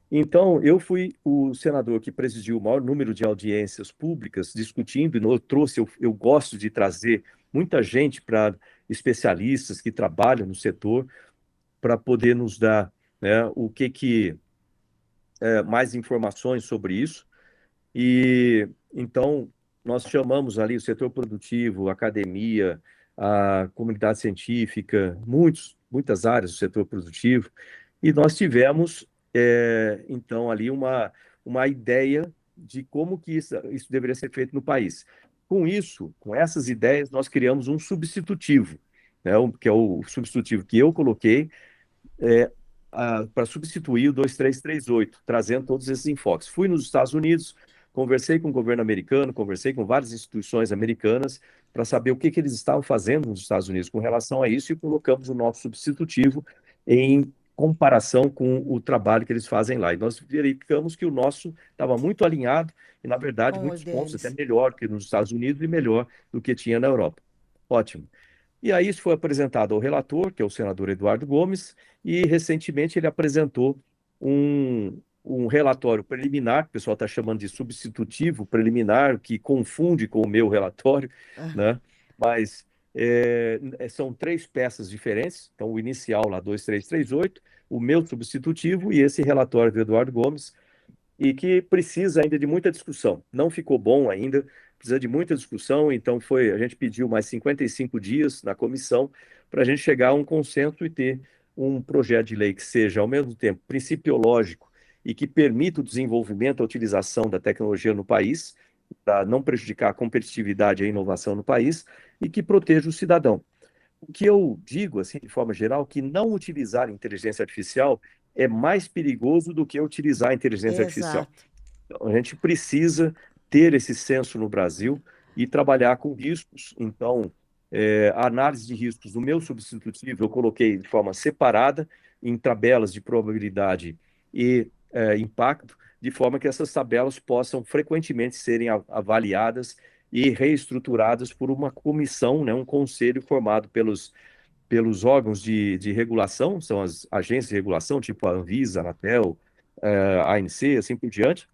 Então, eu fui o senador que presidiu o maior número de audiências públicas discutindo, e eu gosto de trazer muita gente para especialistas que trabalham no setor, para poder nos dar, né, mais informações sobre isso. E então nós chamamos ali o setor produtivo, a academia, a comunidade científica, muitas áreas do setor produtivo, e nós tivemos então ali uma ideia de como que isso deveria ser feito no país. Com isso, com essas ideias, nós criamos um substitutivo, né, que é o substitutivo que eu coloquei, é, para substituir o 2338, trazendo todos esses enfoques. Fui nos Estados Unidos, conversei com o governo americano, conversei com várias instituições americanas para saber o que eles estavam fazendo nos Estados Unidos com relação a isso, e colocamos o nosso substitutivo em comparação com o trabalho que eles fazem lá. E nós verificamos que o nosso estava muito alinhado e, na verdade, Com o muitos pontos até deles. melhor que nos Estados Unidos e melhor do que tinha na Europa. Ótimo. E aí isso foi apresentado ao relator, que é o senador Eduardo Gomes, e recentemente ele apresentou um relatório preliminar, que o pessoal está chamando de substitutivo preliminar, que confunde com o meu relatório, né? Mas são três peças diferentes. Então, o inicial lá, 2338, o meu substitutivo e esse relatório do Eduardo Gomes, e que precisa ainda de muita discussão. Não ficou bom ainda, precisa de muita discussão, então a gente pediu mais 55 dias na comissão para a gente chegar a um consenso e ter um projeto de lei que seja, ao mesmo tempo, principiológico e que permita o desenvolvimento, a utilização da tecnologia no país, para não prejudicar a competitividade e a inovação no país, e que proteja o cidadão. O que eu digo, assim, de forma geral, que não utilizar inteligência artificial é mais perigoso do que utilizar a inteligência artificial. Exato. Então, a gente precisa ter esse senso no Brasil e trabalhar com riscos. Então, a análise de riscos do meu substitutivo eu coloquei de forma separada em tabelas de probabilidade e impacto, de forma que essas tabelas possam frequentemente serem avaliadas e reestruturadas por uma comissão, né, um conselho formado pelos órgãos de regulação, são as agências de regulação, tipo a Anvisa, a Anatel, a ANC, assim por diante,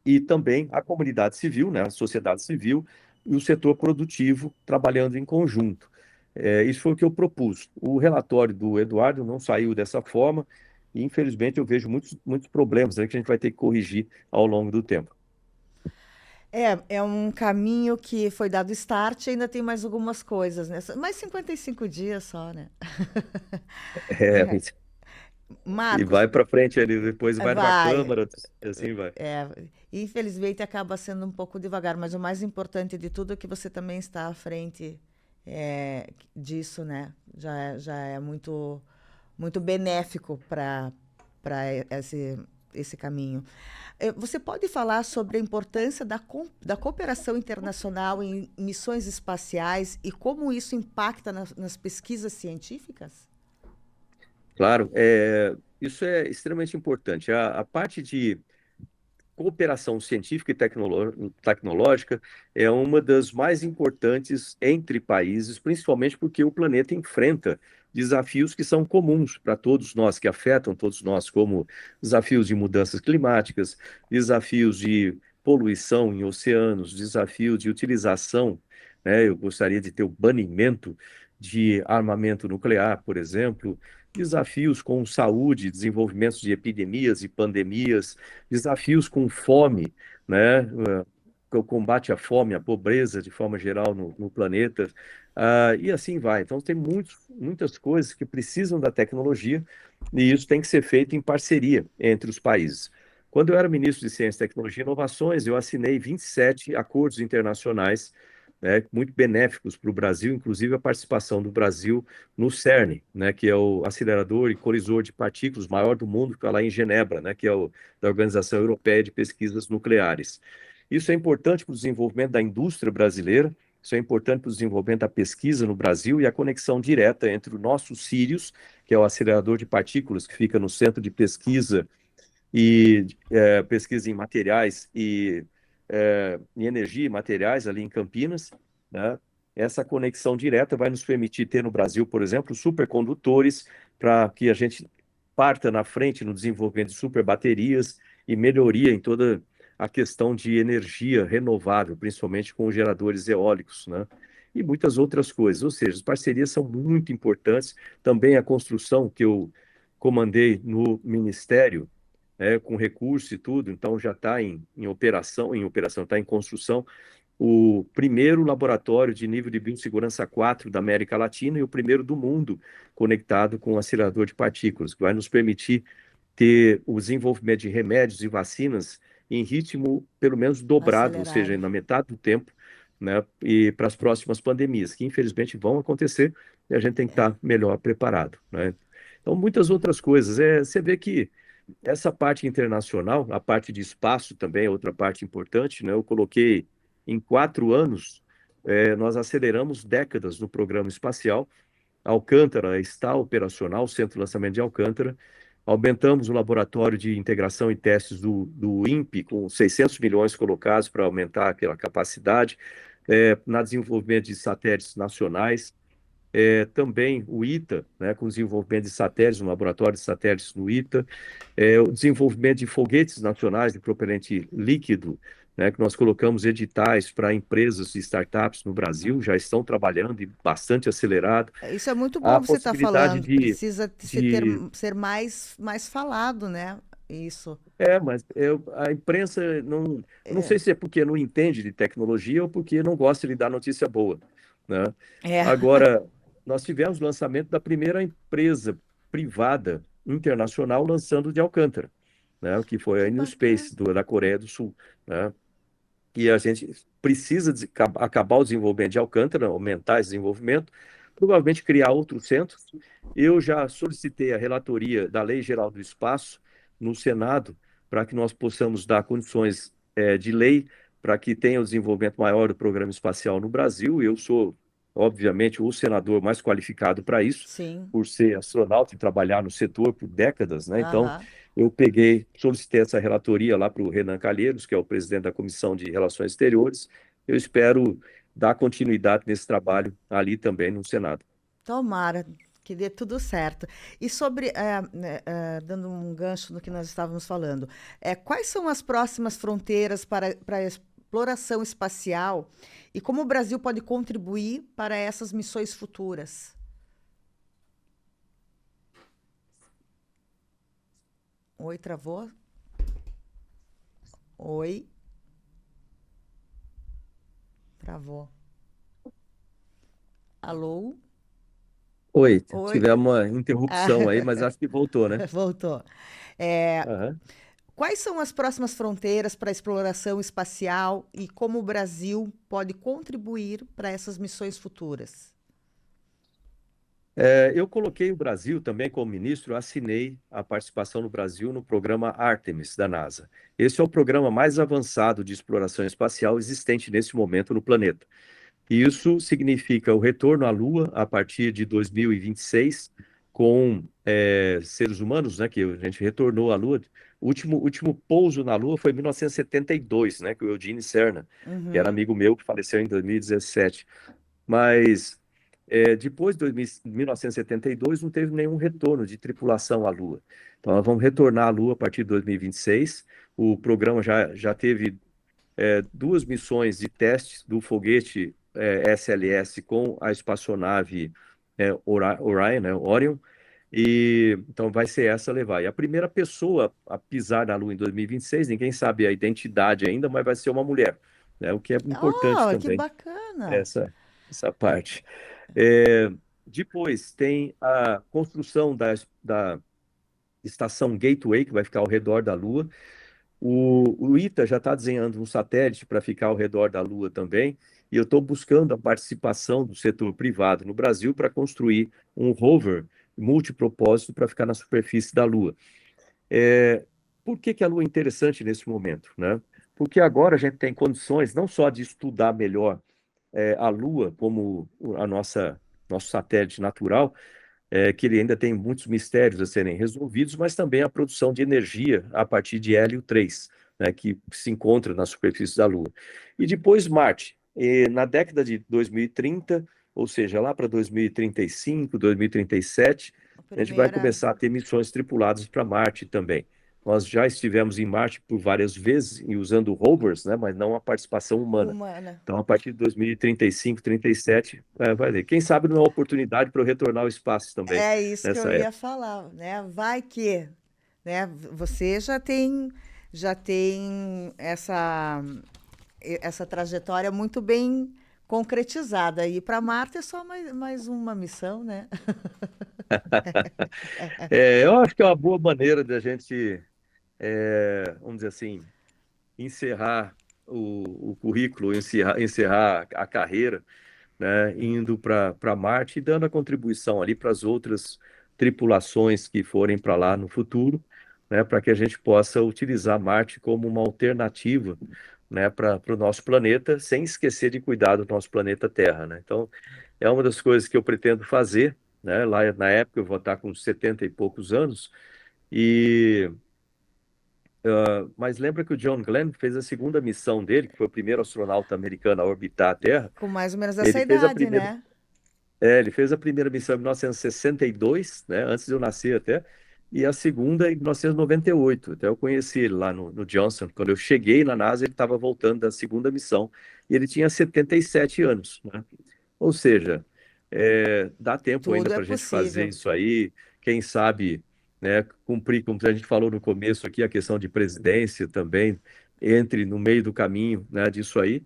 e também a comunidade civil, né, a sociedade civil e o setor produtivo trabalhando em conjunto. Isso foi o que eu propus. O relatório do Eduardo não saiu dessa forma e, infelizmente, eu vejo muitos problemas aí que a gente vai ter que corrigir ao longo do tempo. É um caminho que foi dado start e ainda tem mais algumas coisas, né? Mais 55 dias só, né? É, É. e Marcos, vai para frente ali, depois vai numa vai. Câmara, assim vai. É, infelizmente acaba sendo um pouco devagar, mas o mais importante de tudo é que você também está à frente disso, né? Já é muito, muito benéfico para esse caminho. Você pode falar sobre a importância da cooperação internacional em missões espaciais e como isso impacta nas pesquisas científicas? Claro, isso é extremamente importante. A parte de cooperação científica e tecnológica é uma das mais importantes entre países, principalmente porque o planeta enfrenta desafios que são comuns para todos nós, que afetam todos nós, como desafios de mudanças climáticas, desafios de poluição em oceanos, desafios de utilização, né? Eu gostaria de ter o banimento de armamento nuclear, por exemplo, desafios com saúde, desenvolvimentos de epidemias e pandemias, desafios com fome, né? O combate à fome, à pobreza de forma geral no planeta, e assim vai. Então, tem muitas coisas que precisam da tecnologia e isso tem que ser feito em parceria entre os países. Quando eu era ministro de Ciência, Tecnologia e Inovações, eu assinei 27 acordos internacionais, né, muito benéficos para o Brasil, inclusive a participação do Brasil no CERN, né, que é o acelerador e colisor de partículas maior do mundo, que está lá em Genebra, né, que é da Organização Europeia de Pesquisas Nucleares. Isso é importante para o desenvolvimento da indústria brasileira, isso é importante para o desenvolvimento da pesquisa no Brasil e a conexão direta entre o nosso Sirius, que é o acelerador de partículas que fica no Centro de Pesquisa pesquisa em materiais em energia e materiais ali em Campinas, né? Essa conexão direta vai nos permitir ter no Brasil, por exemplo, supercondutores para que a gente parta na frente no desenvolvimento de superbaterias e melhoria em toda a questão de energia renovável, principalmente com geradores eólicos, né? E muitas outras coisas. Ou seja, as parcerias são muito importantes. Também a construção que eu comandei no Ministério, com recurso e tudo, então já está em operação, está em construção, o primeiro laboratório de nível de biossegurança 4 da América Latina e o primeiro do mundo conectado com o acelerador de partículas, que vai nos permitir ter o desenvolvimento de remédios e vacinas em ritmo pelo menos dobrado, ou seja, Acelerado. na metade do tempo, né, e para as próximas pandemias, que infelizmente vão acontecer e a gente tem que É. estar melhor preparado, né? Então, muitas outras coisas. Você vê que essa parte internacional, a parte de espaço também é outra parte importante, né? Eu coloquei em 4 anos, nós aceleramos décadas no programa espacial. Alcântara está operacional, o Centro de Lançamento de Alcântara. Aumentamos o laboratório de integração e testes do INPE, com 600 milhões colocados para aumentar aquela capacidade, na desenvolvimento de satélites nacionais. Também o ITA, né, com desenvolvimento de satélites, um laboratório de satélites no ITA, o desenvolvimento de foguetes nacionais de propelente líquido, né, que nós colocamos editais para empresas e startups no Brasil, já estão trabalhando e bastante acelerado. Isso é muito A bom você estar possibilidade falando. de, Precisa de ser mais falado, né? Isso. mas a imprensa não É. sei se é porque não entende de tecnologia ou porque não gosta de dar notícia boa, né? É. Agora, nós tivemos o lançamento da primeira empresa privada internacional lançando de Alcântara, né? Que foi a Que New bacana. Space, da Coreia do Sul, né? E a gente precisa acabar o desenvolvimento de Alcântara, aumentar esse desenvolvimento, provavelmente criar outros centros. Eu já solicitei a relatoria da Lei Geral do Espaço no Senado para que nós possamos dar condições de lei para que tenha o desenvolvimento maior do programa espacial no Brasil. Eu sou, obviamente, o senador mais qualificado para isso, Sim. por ser astronauta e trabalhar no setor por décadas, né? Então, Aham. eu solicitei essa relatoria lá para o Renan Calheiros, que é o presidente da Comissão de Relações Exteriores. Eu espero dar continuidade nesse trabalho ali também no Senado. Tomara que dê tudo certo. E sobre, dando um gancho no que nós estávamos falando, quais são as próximas fronteiras para a exploração espacial e como o Brasil pode contribuir para essas missões futuras? Oi, travou? Oi, travou. Alô? Oi, Oi? tivemos uma Ah, interrupção aí, mas acho que voltou, né? voltou. É, Aham. quais são as próximas fronteiras para a exploração espacial e como o Brasil pode contribuir para essas missões futuras? Eu coloquei o Brasil também como ministro, assinei a participação do Brasil no programa Artemis da NASA. Esse é o programa mais avançado de exploração espacial existente nesse momento no planeta. E isso significa o retorno à Lua a partir de 2026, com seres humanos, né, que a gente retornou à Lua. O último pouso na Lua foi em 1972, né, com o Eugene Cernan, que era Uhum. amigo meu, que faleceu em 2017. Mas depois de 1972 não teve nenhum retorno de tripulação à Lua. Então nós vamos retornar à Lua a partir de 2026. O programa já teve duas missões de testes do foguete SLS com a espaçonave Orion, né, Orion. E então vai ser essa levar. E a primeira pessoa a pisar na Lua em 2026, ninguém sabe a identidade ainda, mas vai ser uma mulher, né? O que é importante Oh, que também, bacana! essa parte. É, depois tem a construção da estação Gateway, que vai ficar ao redor da Lua. O ITA já está desenhando um satélite para ficar ao redor da Lua também, e eu estou buscando a participação do setor privado no Brasil para construir um rover multipropósito para ficar na superfície da Lua. É, por que que a Lua é interessante nesse momento, né? Porque agora a gente tem condições não só de estudar melhor a Lua como a nosso satélite natural, que ele ainda tem muitos mistérios a serem resolvidos, mas também a produção de energia a partir de hélio 3, né, que se encontra na superfície da Lua. E depois Marte. E na década de 2030, ou seja, lá para 2035, 2037, A a gente vai primeira começar a ter missões tripuladas para Marte também. Nós já estivemos em Marte por várias vezes e usando rovers, né, mas não a participação humana. humana. Então, a partir de 2035, 37, vai ver. Quem sabe não é uma oportunidade para eu retornar ao espaço também, É isso que eu nessa ia época. falar, né? Vai que, né? Você já tem essa trajetória muito bem concretizada. E para Marte é só mais uma missão, né? Eu acho que é uma boa maneira da gente, vamos dizer assim, encerrar o currículo, encerrar a carreira, né, indo para Marte e dando a contribuição ali para as outras tripulações que forem para lá no futuro, né, para que a gente possa utilizar Marte como uma alternativa, né, para o nosso planeta, sem esquecer de cuidar do nosso planeta Terra, né? Então, é uma das coisas que eu pretendo fazer, né? Lá na época eu vou estar com 70 e poucos anos, e mas lembra que o John Glenn fez a segunda missão dele, que foi o primeiro astronauta americano a orbitar a Terra. Com mais ou menos essa Ele fez a idade, primeira né? ele fez a primeira missão em 1962, né, antes de eu nascer até, e a segunda em 1998. Até eu conheci ele lá no Johnson. Quando eu cheguei na NASA, ele estava voltando da segunda missão e ele tinha 77 anos, né? Ou seja, dá tempo ainda Tudo é para a gente fazer possível. isso aí. Quem sabe, né, cumprir, como a gente falou no começo aqui, a questão de presidência também, entre no meio do caminho, né, disso aí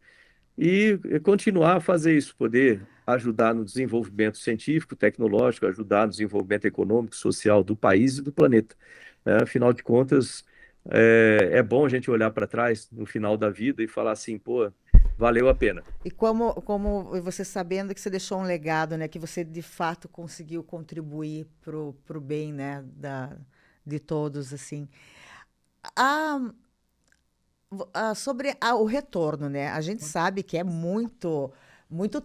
e continuar a fazer isso, poder ajudar no desenvolvimento científico, tecnológico, ajudar no desenvolvimento econômico, social do país e do planeta, né? Afinal de contas, é bom a gente olhar para trás no final da vida e falar assim, pô, valeu a pena. E como você sabendo que você deixou um legado, né? Que você de fato conseguiu contribuir pro bem, né? De todos, assim. A, sobre o retorno, né? A gente sabe que é muito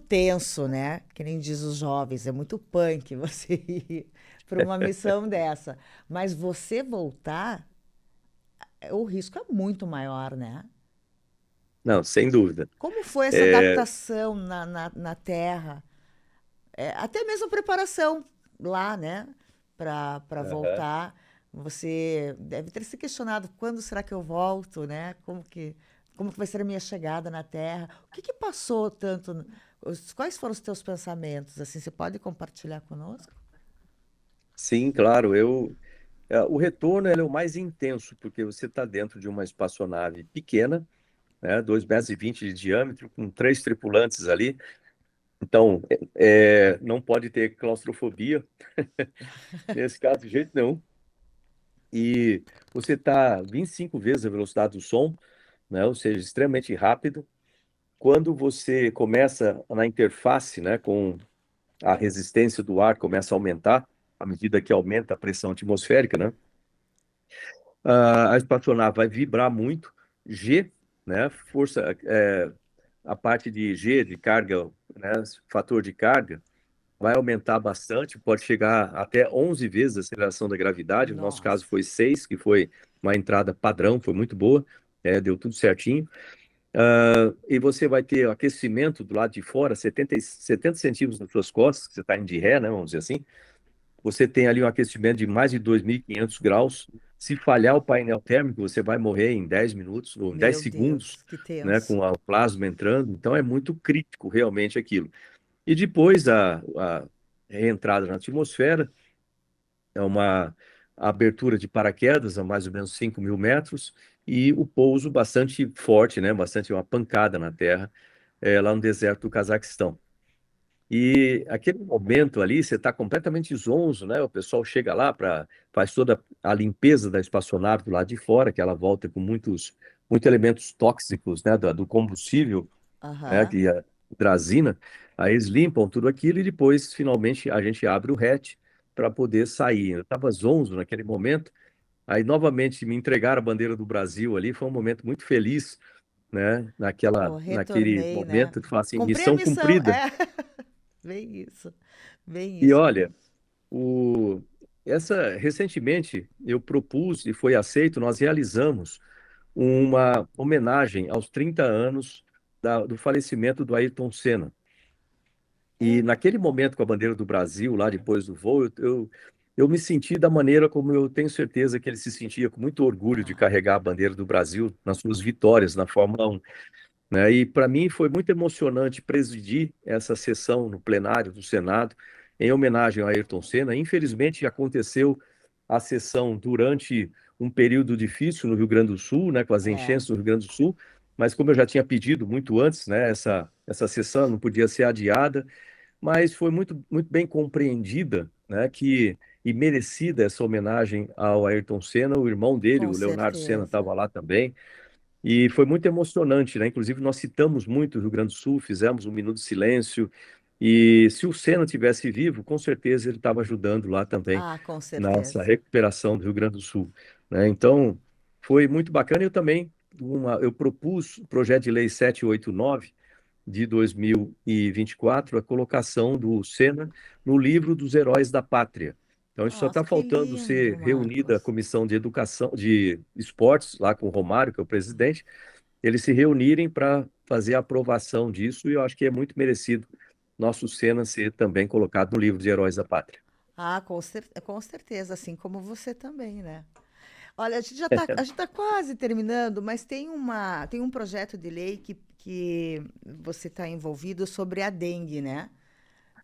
tenso, né? Que nem diz os jovens, é muito punk você ir para uma missão dessa. Mas você voltar, o risco é muito maior, né? Não, sem dúvida. Como foi essa É, adaptação na Terra? Até mesmo a preparação lá, né? Para aham. voltar. Você deve ter se questionado quando será que eu volto, né? Como que vai ser a minha chegada na Terra? O que que passou tanto? Quais foram os teus pensamentos? Assim, você pode compartilhar conosco? Sim, claro. O retorno ele é o mais intenso, porque você está dentro de uma espaçonave pequena, né, 2,20 metros de diâmetro, com três tripulantes ali. Então, não pode ter claustrofobia, nesse caso, de jeito nenhum. E você está 25 vezes a velocidade do som, né? Ou seja, extremamente rápido. Quando você começa na interface, né, com a resistência do ar começa a aumentar, à medida que aumenta a pressão atmosférica, né? A espaçonave vai vibrar muito. G, né? Força, a parte de G, de carga, né? Fator de carga, vai aumentar bastante, pode chegar até 11 vezes a aceleração da gravidade. No nosso caso Nossa, foi 6, que foi uma entrada padrão, foi muito boa, deu tudo certinho. E você vai ter aquecimento do lado de fora, 70 centímetros nas suas costas, que você está indo de ré, né, vamos dizer assim. Você tem ali um aquecimento de mais de 2.500 graus. Se falhar o painel térmico, você vai morrer em 10 minutos, ou em 10 meu segundos, Deus, que né, tenso. com o plasma entrando. Então é muito crítico realmente aquilo. E depois a reentrada na atmosfera, é uma abertura de paraquedas a mais ou menos 5.000 metros e o pouso bastante forte, né? Bastante uma pancada na terra, lá no deserto do Cazaquistão. E aquele momento ali, você está completamente zonzo, né? O pessoal chega lá faz toda a limpeza da espaçonave do lado de fora, que ela volta com muitos elementos tóxicos, né? Do combustível, né? Aham. Que é a hidrazina. Aí eles limpam tudo aquilo e depois, finalmente, a gente abre o hatch para poder sair. Eu estava zonzo naquele momento. Aí, novamente, me entregaram a bandeira do Brasil ali. Foi um momento muito feliz, né? Pô, Naquele retornei, né? momento, de falar assim, Cumpri a missão missão, cumprida. é. Bem isso, bem E isso. olha, O, recentemente eu propus e foi aceito, nós realizamos uma homenagem aos 30 anos do falecimento do Ayrton Senna. É, E naquele momento com a bandeira do Brasil, lá depois do voo, eu me senti da maneira como eu tenho certeza que ele se sentia, com muito orgulho de ah, carregar a bandeira do Brasil nas suas vitórias na Fórmula 1, né? E para mim foi muito emocionante presidir essa sessão no plenário do Senado em homenagem ao Ayrton Senna. Infelizmente aconteceu a sessão durante um período difícil no Rio Grande do Sul, né, com as é, enchentes no Rio Grande do Sul, mas como eu já tinha pedido muito antes, né, essa sessão não podia ser adiada, mas foi muito bem compreendida, né, e merecida essa homenagem ao Ayrton Senna. O irmão dele, com o Leonardo Senna, certeza. estava lá também. E foi muito emocionante, né? Inclusive, nós citamos muito o Rio Grande do Sul, fizemos um minuto de silêncio. E se o Senna tivesse vivo, com certeza ele estava ajudando lá também Ah, com nessa certeza. recuperação do Rio Grande do Sul, né? Então, foi muito bacana. Eu também, eu propus o projeto de lei 789 de 2024, a colocação do Senna no livro dos Heróis da Pátria. Então, isso só Nossa, está que faltando lindo, ser reunida a Marcos. comissão de educação, de esportes, lá com o Romário, que é o presidente, eles se reunirem para fazer a aprovação disso, e eu acho que é muito merecido nosso Senna ser também colocado no livro de Heróis da Pátria. Ah, com certeza, assim como você também, né? Olha, a gente tá quase terminando, mas tem um projeto de lei que você está envolvido sobre a dengue, né?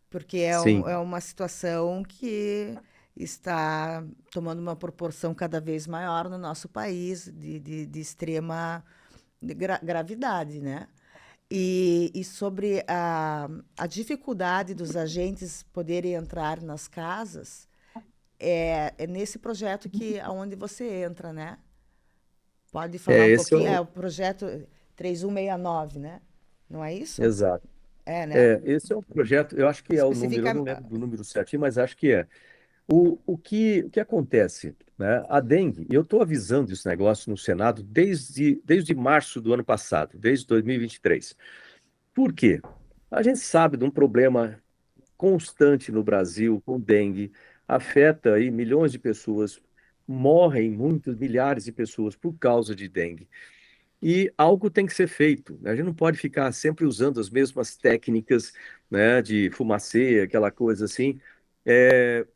Porque Sim, é uma situação que está tomando uma proporção cada vez maior no nosso país, de extrema gravidade, né? E sobre a dificuldade dos agentes poderem entrar nas casas, é nesse projeto que aonde você entra, né? Pode falar um esse é pouquinho? É o o projeto 3169, né? Não é isso? exato. É, né? Esse é o projeto, eu acho que é o número, eu Especifica. não lembro do número certinho, mas acho que é. O que acontece, né? A dengue, eu estou avisando esse negócio no Senado desde março do ano passado, desde 2023. Por quê? A gente sabe de um problema constante no Brasil com dengue, afeta aí milhões de pessoas, morrem muitos, milhares de pessoas por causa de dengue. E algo tem que ser feito, né? A gente não pode ficar sempre usando as mesmas técnicas, né, de fumacê, aquela coisa assim. É,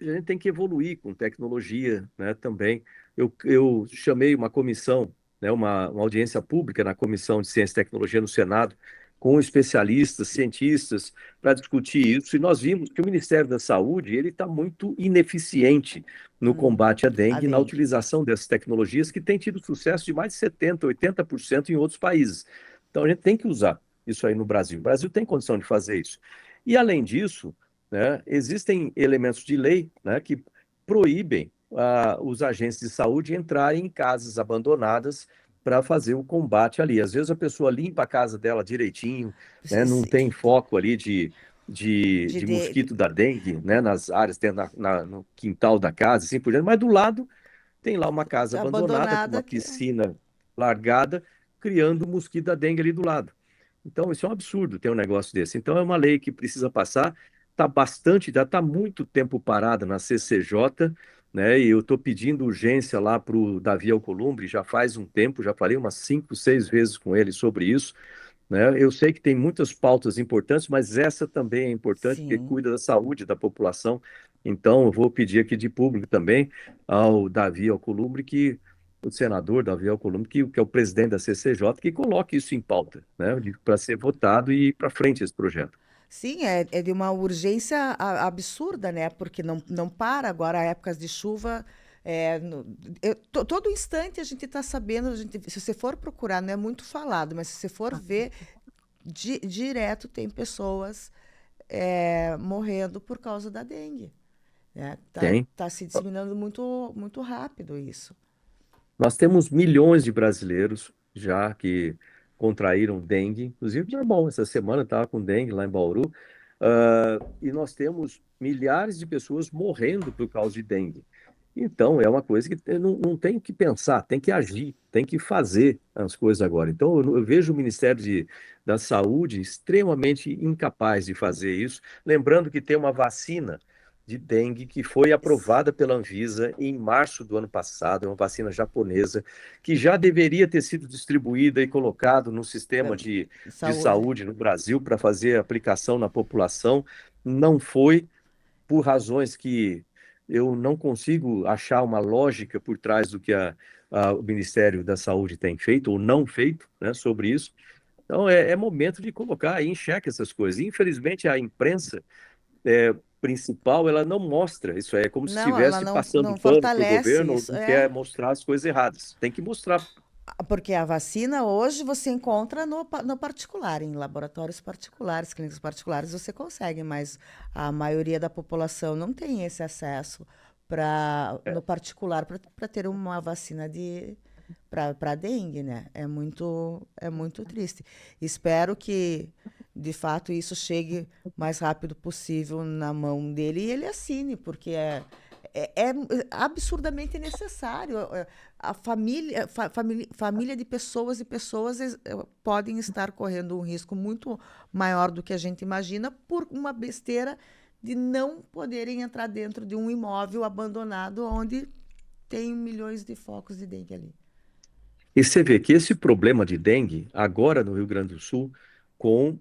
a gente tem que evoluir com tecnologia, né, também. Eu chamei uma comissão, né, uma audiência pública na Comissão de Ciência e Tecnologia no Senado, com especialistas, cientistas, para discutir isso. E nós vimos que o Ministério da Saúde ele está muito ineficiente no combate à A dengue, na dengue. utilização dessas tecnologias que têm tido sucesso de mais de 70, 80% em outros países. Então a gente tem que usar isso aí no Brasil. O Brasil tem condição de fazer isso. E além disso, né, existem elementos de lei, né, que proíbem os agentes de saúde entrarem em casas abandonadas para fazer o combate ali. Às vezes a pessoa limpa a casa dela direitinho, né, Se- não se- tem foco ali de de- mosquito da dengue, né, nas áreas, tem no quintal da casa, assim por diante, mas do lado tem lá uma casa abandonada com uma abandonada que. piscina largada, criando o mosquito da dengue ali do lado. Então, isso é um absurdo ter um negócio desse. Então, é uma lei que precisa passar, já está muito tempo parada na CCJ, né? E eu estou pedindo urgência lá para o Davi Alcolumbre, já faz um tempo, já falei umas 5, 6 vezes com ele sobre isso, né? Eu sei que tem muitas pautas importantes, mas essa também é importante porque Sim. cuida da saúde da população. Então, eu vou pedir aqui de público também ao Davi Alcolumbre que o senador Davi Alcolumbre, que é o presidente da CCJ, que coloque isso em pauta, né, para ser votado e ir para frente esse projeto. Sim, é de uma urgência absurda, né? Porque não para agora, épocas de chuva. Todo instante a gente está sabendo, se você for procurar, não é muito falado, mas se você for ver, direto tem pessoas morrendo por causa da dengue. Né? Tem. Tá se disseminando muito, muito rápido isso. Nós temos milhões de brasileiros já que contraíram dengue. Inclusive, meu irmão, essa semana estava com dengue lá em Bauru. E nós temos milhares de pessoas morrendo por causa de dengue. Então, é uma coisa que não tem que pensar, tem que agir, tem que fazer as coisas agora. Então, eu vejo o Ministério da Saúde extremamente incapaz de fazer isso. Lembrando que tem uma vacina de dengue que foi aprovada pela Anvisa em março do ano passado, é uma vacina japonesa, que já deveria ter sido distribuída e colocado no sistema de Saúde. saúde no Brasil para fazer aplicação na população. Não foi, por razões que eu não consigo achar uma lógica por trás do que o Ministério da Saúde tem feito ou não feito, né, sobre isso. Então, é momento de colocar em xeque essas coisas. Infelizmente, a imprensa principal, ela não mostra isso. É como se Não, ela estivesse não, passando não pano para o fortalece governo ou isso. não quer mostrar as coisas erradas. Tem que mostrar. Porque a vacina hoje você encontra no particular, em laboratórios particulares, clínicas particulares você consegue, mas a maioria da população não tem esse acesso no particular para ter uma vacina para dengue, né? É muito triste. Espero que de fato isso chegue o mais rápido possível na mão dele e ele assine, porque é absurdamente necessário. A família de pessoas e pessoas podem estar correndo um risco muito maior do que a gente imagina por uma besteira de não poderem entrar dentro de um imóvel abandonado onde tem milhões de focos de dengue ali. E você vê que esse problema de dengue, agora no Rio Grande do Sul,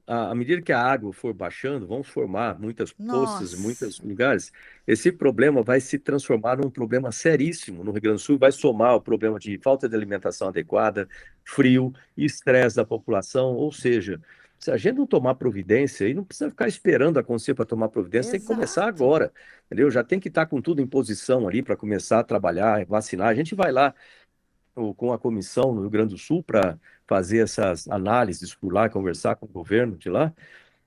à medida que a água for baixando, vão formar muitas poças em Nossa, muitos lugares, esse problema vai se transformar num problema seríssimo no Rio Grande do Sul, vai somar o problema de falta de alimentação adequada, frio e estresse da população, ou seja, se a gente não tomar providência, e não precisa ficar esperando acontecer para tomar providência, tem que começar exato. agora, entendeu? Já tem que estar com tudo em posição ali para começar a trabalhar, vacinar. A gente vai lá com a comissão no Rio Grande do Sul para fazer essas análises por lá, conversar com o governo de lá,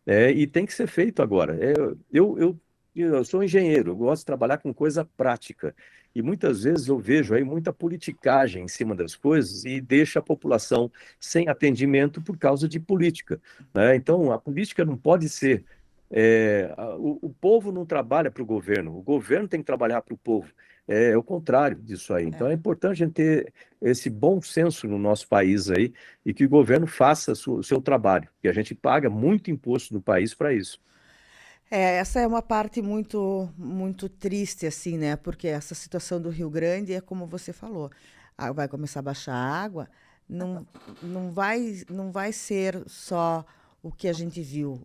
e tem que ser feito agora. Eu sou engenheiro, eu gosto de trabalhar com coisa prática. E muitas vezes eu vejo aí muita politicagem em cima das coisas e deixa a população sem atendimento por causa de política, né? Então, a política não pode ser. O povo não trabalha para o governo tem que trabalhar para o povo. É o contrário disso aí. Então, é importante a gente ter esse bom senso no nosso país aí e que o governo faça o seu trabalho, que a gente paga muito imposto no país para isso. Essa é uma parte muito, muito triste, assim, né? Porque essa situação do Rio Grande é como você falou. Vai começar a baixar a água, não, não vai ser só o que a gente viu.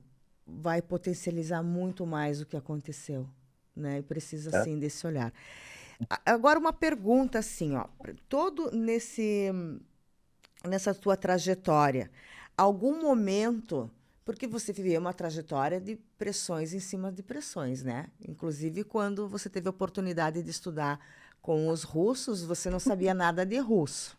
Vai potencializar muito mais o que aconteceu, né? E precisa, Né? assim, desse olhar. Agora, uma pergunta, assim, ó. Todo nessa tua trajetória, algum momento, porque você viveu uma trajetória de pressões em cima de pressões, né? Inclusive quando você teve a oportunidade de estudar com os russos, você não sabia nada de russo.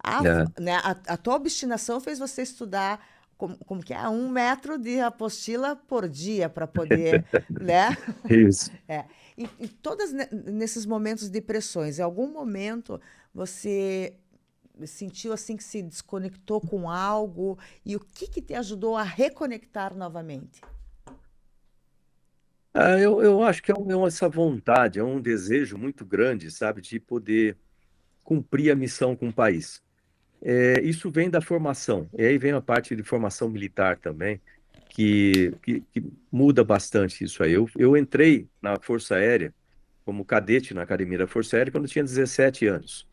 É, Né, a tua obstinação fez você estudar como que é? 1 metro de apostila por dia para poder, né? isso. É. E todos nesses momentos de pressões, em algum momento você sentiu assim que se desconectou com algo e o que que te ajudou a reconectar novamente? Eu acho que essa vontade, é um desejo muito grande, sabe, de poder cumprir a missão com o país. Isso vem da formação, e aí vem a parte de formação militar também, que muda bastante isso aí. Eu entrei na Força Aérea como cadete na Academia da Força Aérea quando eu tinha 17 anos.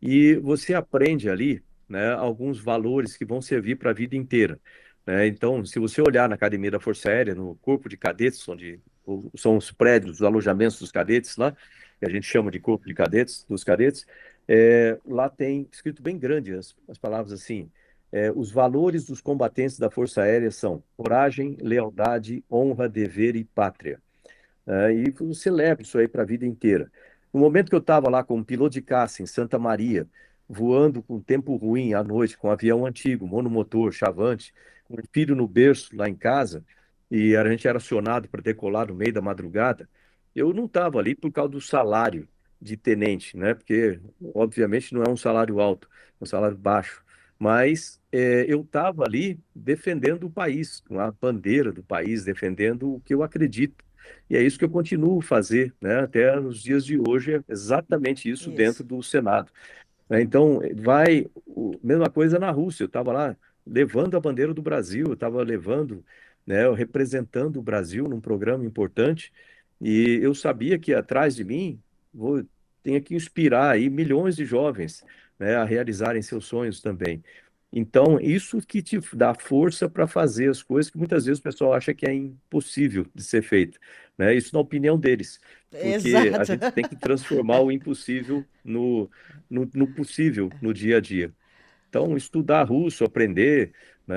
E você aprende ali, né, alguns valores que vão servir para a vida inteira, né? Então, se você olhar na Academia da Força Aérea, no Corpo de Cadetes, onde são os prédios, os alojamentos dos cadetes lá, que a gente chama de Corpo de Cadetes, dos cadetes, lá tem escrito bem grande as palavras assim. Os valores dos combatentes da Força Aérea são coragem, lealdade, honra, dever e pátria. E você leva isso aí para a vida inteira. No momento que eu estava lá como piloto de caça em Santa Maria, voando com tempo ruim à noite, com um avião antigo, monomotor, chavante, com um filho no berço lá em casa, e a gente era acionado para decolar no meio da madrugada, eu não estava ali por causa do salário de tenente, né? Porque, obviamente, não é um salário alto, é um salário baixo. Mas eu estava ali defendendo o país, com a bandeira do país, defendendo o que eu acredito. E é isso que eu continuo a fazer, né? Até nos dias de hoje, é exatamente isso Isso. dentro do Senado. Então, mesma coisa na Rússia. Eu estava lá levando a bandeira do Brasil, eu estava levando, né, representando o Brasil num programa importante, e eu sabia que atrás de mim tinha que inspirar aí milhões de jovens, né, a realizarem seus sonhos também. Então, isso que te dá força para fazer as coisas que muitas vezes o pessoal acha que é impossível de ser feito, né? Isso na opinião deles, porque a Exato. gente tem que transformar o impossível no possível no dia a dia. Então, estudar russo, aprender, né,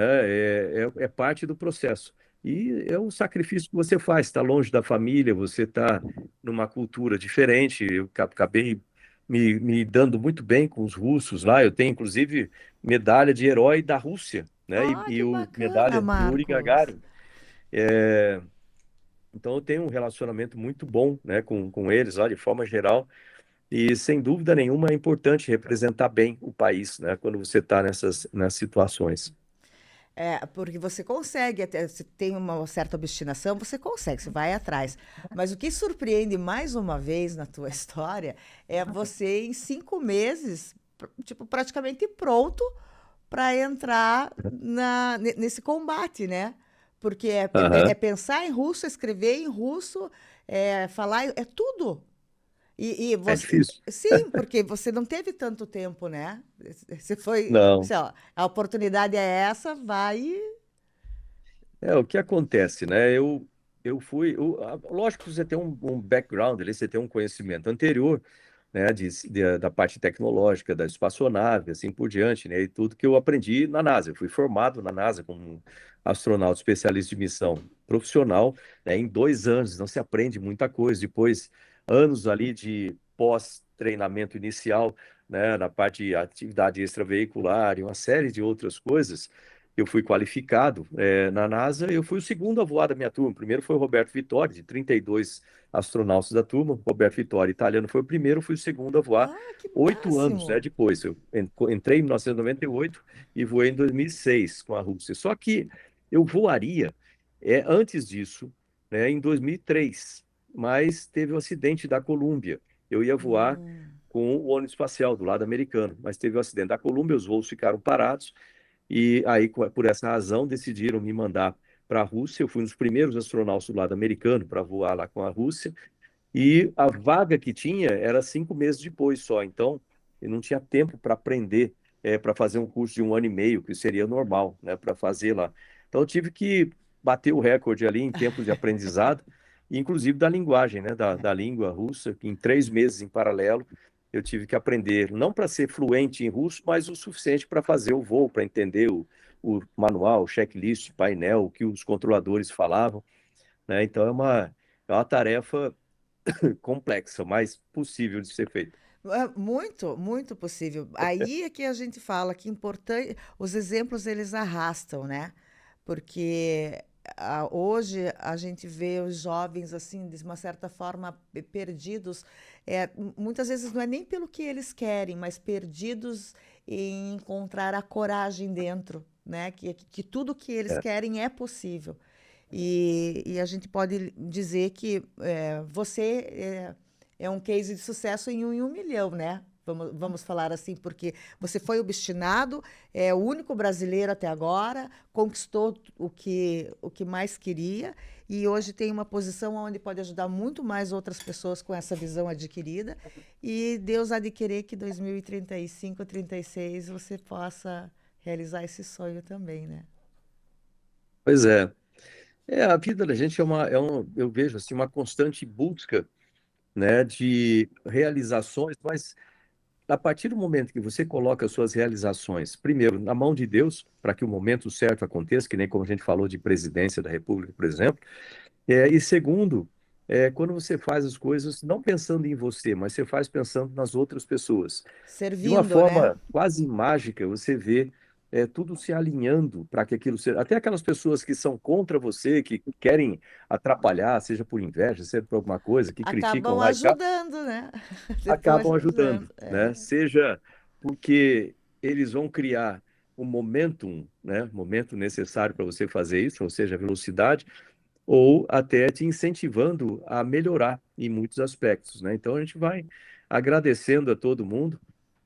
é parte do processo. E é um sacrifício que você faz, está longe da família, você está numa cultura diferente. Eu acabei me dando muito bem com os russos lá. Eu tenho, inclusive, medalha de herói da Rússia, né? E, Ah, e que o bacana, medalha de Yuri Marcos. Gagarin. Então, eu tenho um relacionamento muito bom, né, com eles, lá, de forma geral. E, sem dúvida nenhuma, é importante representar bem o país, né, quando você está nessas situações. É, porque você consegue, até, se tem uma certa obstinação, você consegue, você vai atrás. Mas o que surpreende mais uma vez na tua história é você em 5 meses, tipo, praticamente pronto para entrar nesse combate, né? Porque é Aham. pensar em russo, escrever em russo, falar, é tudo. E É você, difícil. sim, porque você não teve tanto tempo, né? Você foi, Não. assim, ó, a oportunidade é essa, vai. O que acontece, né? Eu fui. Lógico que você tem um background ali, você tem um conhecimento anterior, né? Da parte tecnológica, da espaçonave, assim por diante, né? E tudo que eu aprendi na NASA. Eu fui formado na NASA como um astronauta especialista de missão profissional, né? Em 2 anos, não se aprende muita coisa. Depois, anos ali de pós-treinamento inicial, né? Na parte de atividade extraveicular e uma série de outras coisas eu fui qualificado na NASA, eu fui o segundo a voar da minha turma. O primeiro foi o Roberto Vittori, de 32 astronautas da turma. Roberto Vittori, italiano, foi o primeiro, eu fui o segundo a voar Ah, que 8 anos, né, máximo! depois. Eu entrei em 1998 e voei em 2006 com a Rússia. Só que eu voaria antes disso, né, em 2003, mas teve o acidente da Colômbia. Eu ia voar com o ônibus espacial do lado americano, mas teve o acidente da Colômbia, os voos ficaram parados e aí, por essa razão, decidiram me mandar para a Rússia. Eu fui um dos primeiros astronautas do lado americano para voar lá com a Rússia. E a vaga que tinha era 5 meses depois só. Então, eu não tinha tempo para aprender, para fazer um curso de 1 ano e meio, que seria normal, né, para fazer lá. Então, eu tive que bater o recorde ali em tempo de aprendizado, inclusive da linguagem, né, da língua russa, que em 3 meses em paralelo eu tive que aprender, não para ser fluente em russo, mas o suficiente para fazer o voo, para entender o manual, o checklist, painel, o que os controladores falavam, né? Então, é uma tarefa complexa, mas possível de ser feita. É muito, muito possível. Aí é que a gente fala que importante, os exemplos eles arrastam, né? Porque hoje a gente vê os jovens assim, de uma certa forma, perdidos. Muitas vezes não é nem pelo que eles querem, mas perdidos em encontrar a coragem dentro, né? Que tudo que eles É. querem é possível. E a gente pode dizer que você é um case de sucesso em 1 milhão, né? Vamos falar assim, porque você foi obstinado, é o único brasileiro até agora, conquistou o que mais queria e hoje tem uma posição onde pode ajudar muito mais outras pessoas com essa visão adquirida. E Deus há de querer que 2035, 36 você possa realizar esse sonho também, né? Pois é. A vida da gente eu vejo assim, uma constante busca, né, de realizações, mas a partir do momento que você coloca as suas realizações, primeiro, na mão de Deus, para que o momento certo aconteça, que nem como a gente falou de presidência da República, por exemplo, e segundo, quando você faz as coisas não pensando em você, mas você faz pensando nas outras pessoas. De uma Servindo, né? forma quase mágica, você vê tudo se alinhando para que aquilo seja. Até aquelas pessoas que são contra você, que querem atrapalhar, seja por inveja, seja por alguma coisa, que criticam Acabam lá e cá, ajudando, né? Depois acabam ajudando, ajudando. né? Seja porque eles vão criar o momentum, né? Momento necessário para você fazer isso, ou seja, a velocidade, ou até te incentivando a melhorar em muitos aspectos, né? Então a gente vai agradecendo a todo mundo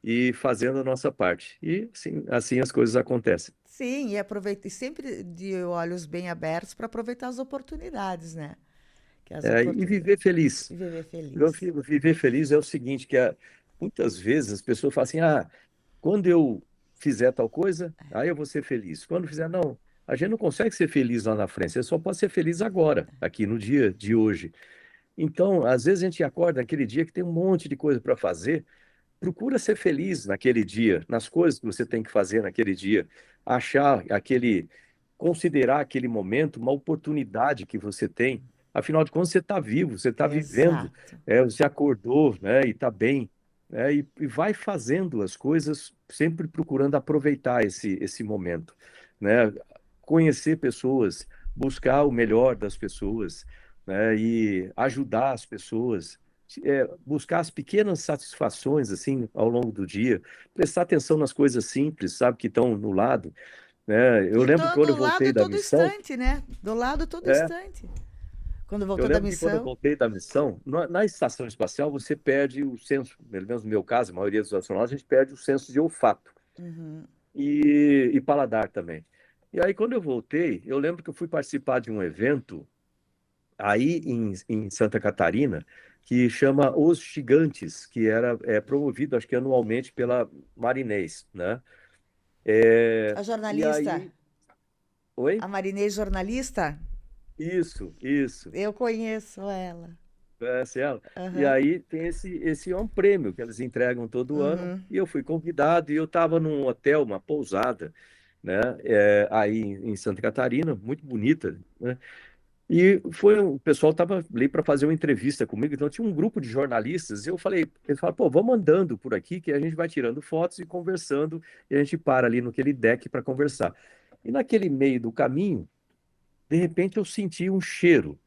e fazendo a nossa parte. E assim as coisas acontecem. Sim, e aproveita, e sempre de olhos bem abertos para aproveitar as oportunidades, né? Que as E oportunidades. viver feliz. E viver feliz. Viver feliz é o seguinte, muitas vezes as pessoas falam assim, quando eu fizer tal coisa, aí eu vou ser feliz. Quando fizer, não. A gente não consegue ser feliz lá na frente, você só pode ser feliz agora, aqui no dia de hoje. Então, às vezes a gente acorda naquele dia que tem um monte de coisa para fazer, procura ser feliz naquele dia, nas coisas que você tem que fazer naquele dia, considerar aquele momento uma oportunidade que você tem. Afinal de contas, você está vivo, você está vivendo, Exato. você acordou, né, e está bem, né, e vai fazendo as coisas sempre procurando aproveitar esse momento, né, conhecer pessoas, buscar o melhor das pessoas, né, e ajudar as pessoas, buscar as pequenas satisfações assim ao longo do dia, prestar atenção nas coisas simples, sabe, que estão no lado, né? Eu E lembro que quando eu todo lado voltei e da todo missão, instante, né? Do lado todo é, instante. Quando eu voltou da lembro que quando eu missão. voltei da missão, na estação espacial você perde o senso, pelo menos no meu caso, a maioria dos astronautas, a gente perde o senso de olfato Uhum. e paladar também. E aí quando eu voltei, eu lembro que eu fui participar de um evento aí em Santa Catarina, que chama Os Gigantes, que era promovido, acho que anualmente pela Marinês, né? A E jornalista, aí, oi? a Marinês jornalista, Isso, eu conheço ela. conhece ela? E Aham. aí tem esse é um prêmio que eles entregam todo ano, Uhum. e eu fui convidado, e eu estava num hotel, uma pousada, né? Aí em Santa Catarina, muito bonita, né? E o pessoal estava ali para fazer uma entrevista comigo, então tinha um grupo de jornalistas, e eles falaram, pô, vamos andando por aqui, que a gente vai tirando fotos e conversando, e a gente para ali naquele deck para conversar. E naquele meio do caminho, de repente eu senti um cheiro,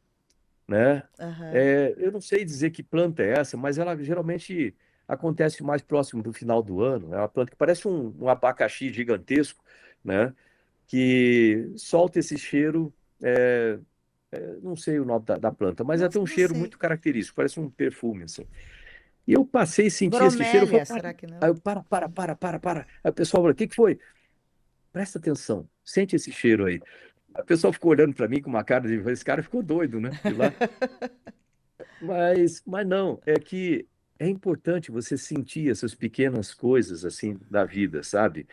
né? Aham. Eu não sei dizer que planta é essa, mas ela geralmente acontece mais próximo do final do ano. É uma planta que parece um abacaxi gigantesco, né? Que solta esse cheiro. Não sei o nome da planta, mas Não, tem um não cheiro sei. muito característico, parece um perfume, assim. E eu passei e senti esse cheiro, eu Bromélia, falei, será que aí não? eu, para. Aí o pessoal falou, o que que foi? Presta atenção, sente esse cheiro aí. A pessoa ficou olhando para mim com uma cara de, esse cara ficou doido, né? De lá. Mas não, é que é importante você sentir essas pequenas coisas assim da vida, sabe?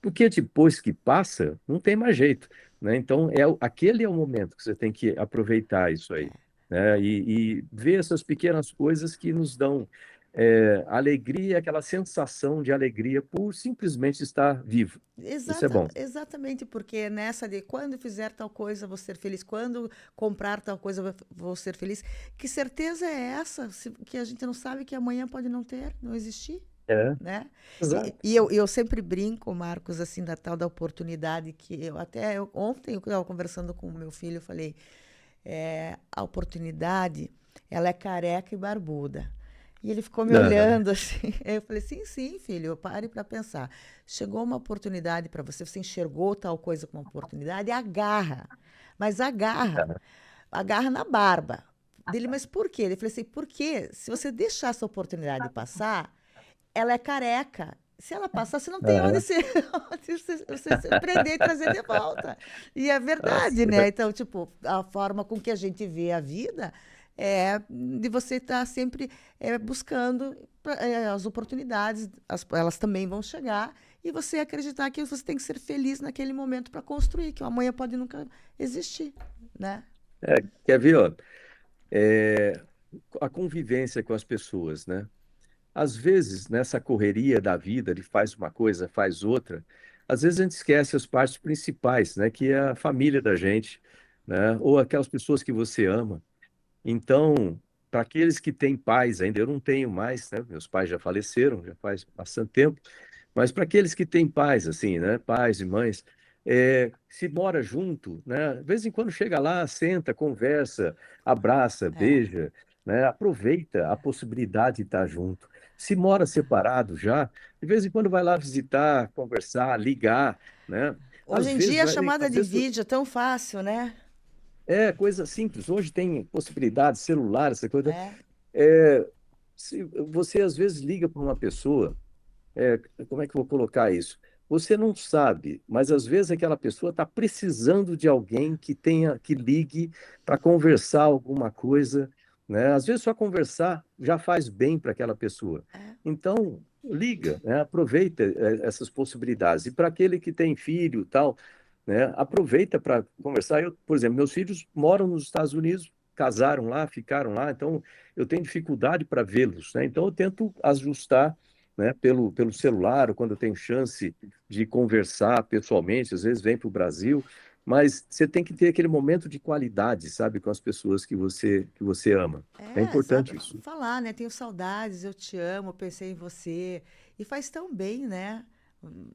Porque depois que passa, não tem mais jeito, né? Então, aquele é o momento que você tem que aproveitar isso aí, né? E ver essas pequenas coisas que nos dão alegria, aquela sensação de alegria por simplesmente estar vivo. Isso é bom. Exatamente, porque nessa de quando fizer tal coisa vou ser feliz, quando comprar tal coisa vou ser feliz. Que certeza é essa que a gente não sabe que amanhã pode não ter, não existir? É, Né? exato. Eu sempre brinco, Marcos, assim, da tal da oportunidade que ontem eu estava conversando com o meu filho, eu falei, a oportunidade, ela é careca e barbuda. E ele ficou me Aham. olhando assim. Aí eu falei, sim, sim, filho, pare para pensar. Chegou uma oportunidade para você, você enxergou tal coisa como uma oportunidade, agarra. Mas agarra na barba. Dele, mas por quê? Ele falou assim, porque se você deixar essa oportunidade passar, ela é careca. Se ela passar, você não tem onde Aham. se, onde se prender e trazer de volta. E é Nossa. verdade, né? Então, tipo, a forma com que a gente vê a vida é de você estar sempre buscando as oportunidades, elas também vão chegar, e você acreditar que você tem que ser feliz naquele momento para construir, que o amanhã pode nunca existir, né? Quer ver, ó? É, a convivência com as pessoas, né? às vezes, nessa correria da vida, ele faz uma coisa, faz outra, às vezes a gente esquece as partes principais, né? Que é a família da gente, né? Ou aquelas pessoas que você ama. Então, para aqueles que têm pais ainda, eu não tenho mais, né? Meus pais já faleceram, já faz bastante tempo, mas para aqueles que têm pais, assim, né? Pais e mães, se mora junto, né? De vez em quando chega lá, senta, conversa, abraça, É. beija, né? Aproveita a possibilidade de estar junto. Se mora separado já, de vez em quando vai lá visitar, conversar, ligar, né? Hoje em dia a chamada Às de vezes vídeo é tão fácil, né? é coisa simples. Hoje tem possibilidades, celular, essa coisa. É, É, se você às vezes liga para uma pessoa, é, como é que eu vou colocar isso? Você não sabe, mas às vezes aquela pessoa está precisando de alguém que tenha, que ligue para conversar alguma coisa, né? Às vezes só conversar já faz bem para aquela pessoa. é. Então, liga, né? Aproveita essas possibilidades. E para aquele que tem filho, e tal, né? Aproveita para conversar. Eu, por exemplo, meus filhos moram nos Estados Unidos, casaram lá, ficaram lá, então eu tenho dificuldade para vê-los, né? Então eu tento ajustar, né, pelo celular, ou quando eu tenho chance de conversar pessoalmente, às vezes vem para o Brasil, mas você tem que ter aquele momento de qualidade, sabe, com as pessoas que você ama. É É, importante exato. isso. Falar, né? Tenho saudades, eu te amo, pensei em você. E faz tão bem, né?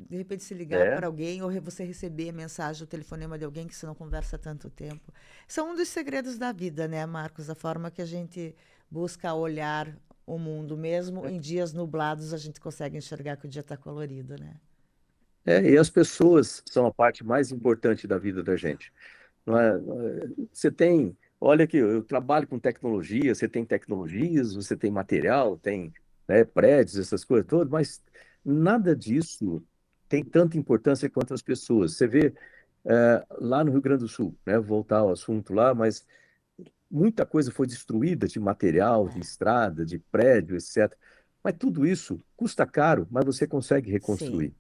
De repente se ligar É, para alguém ou você receber a mensagem, o telefonema de alguém que você não conversa há tanto tempo. São um dos segredos da vida, né, Marcos? A forma que a gente busca olhar o mundo, mesmo em dias nublados, a gente consegue enxergar que o dia está colorido, né? e as pessoas são a parte mais importante da vida da gente. Não é? Você tem, olha que eu trabalho com tecnologia, você tem tecnologias, você tem material, tem, né, prédios, essas coisas todas, mas nada disso tem tanta importância quanto as pessoas. Você vê lá no Rio Grande do Sul, né, voltar ao assunto lá, mas muita coisa foi destruída de material, de É, estrada, de prédio, etc. Mas tudo isso custa caro, mas você consegue sim. reconstruir.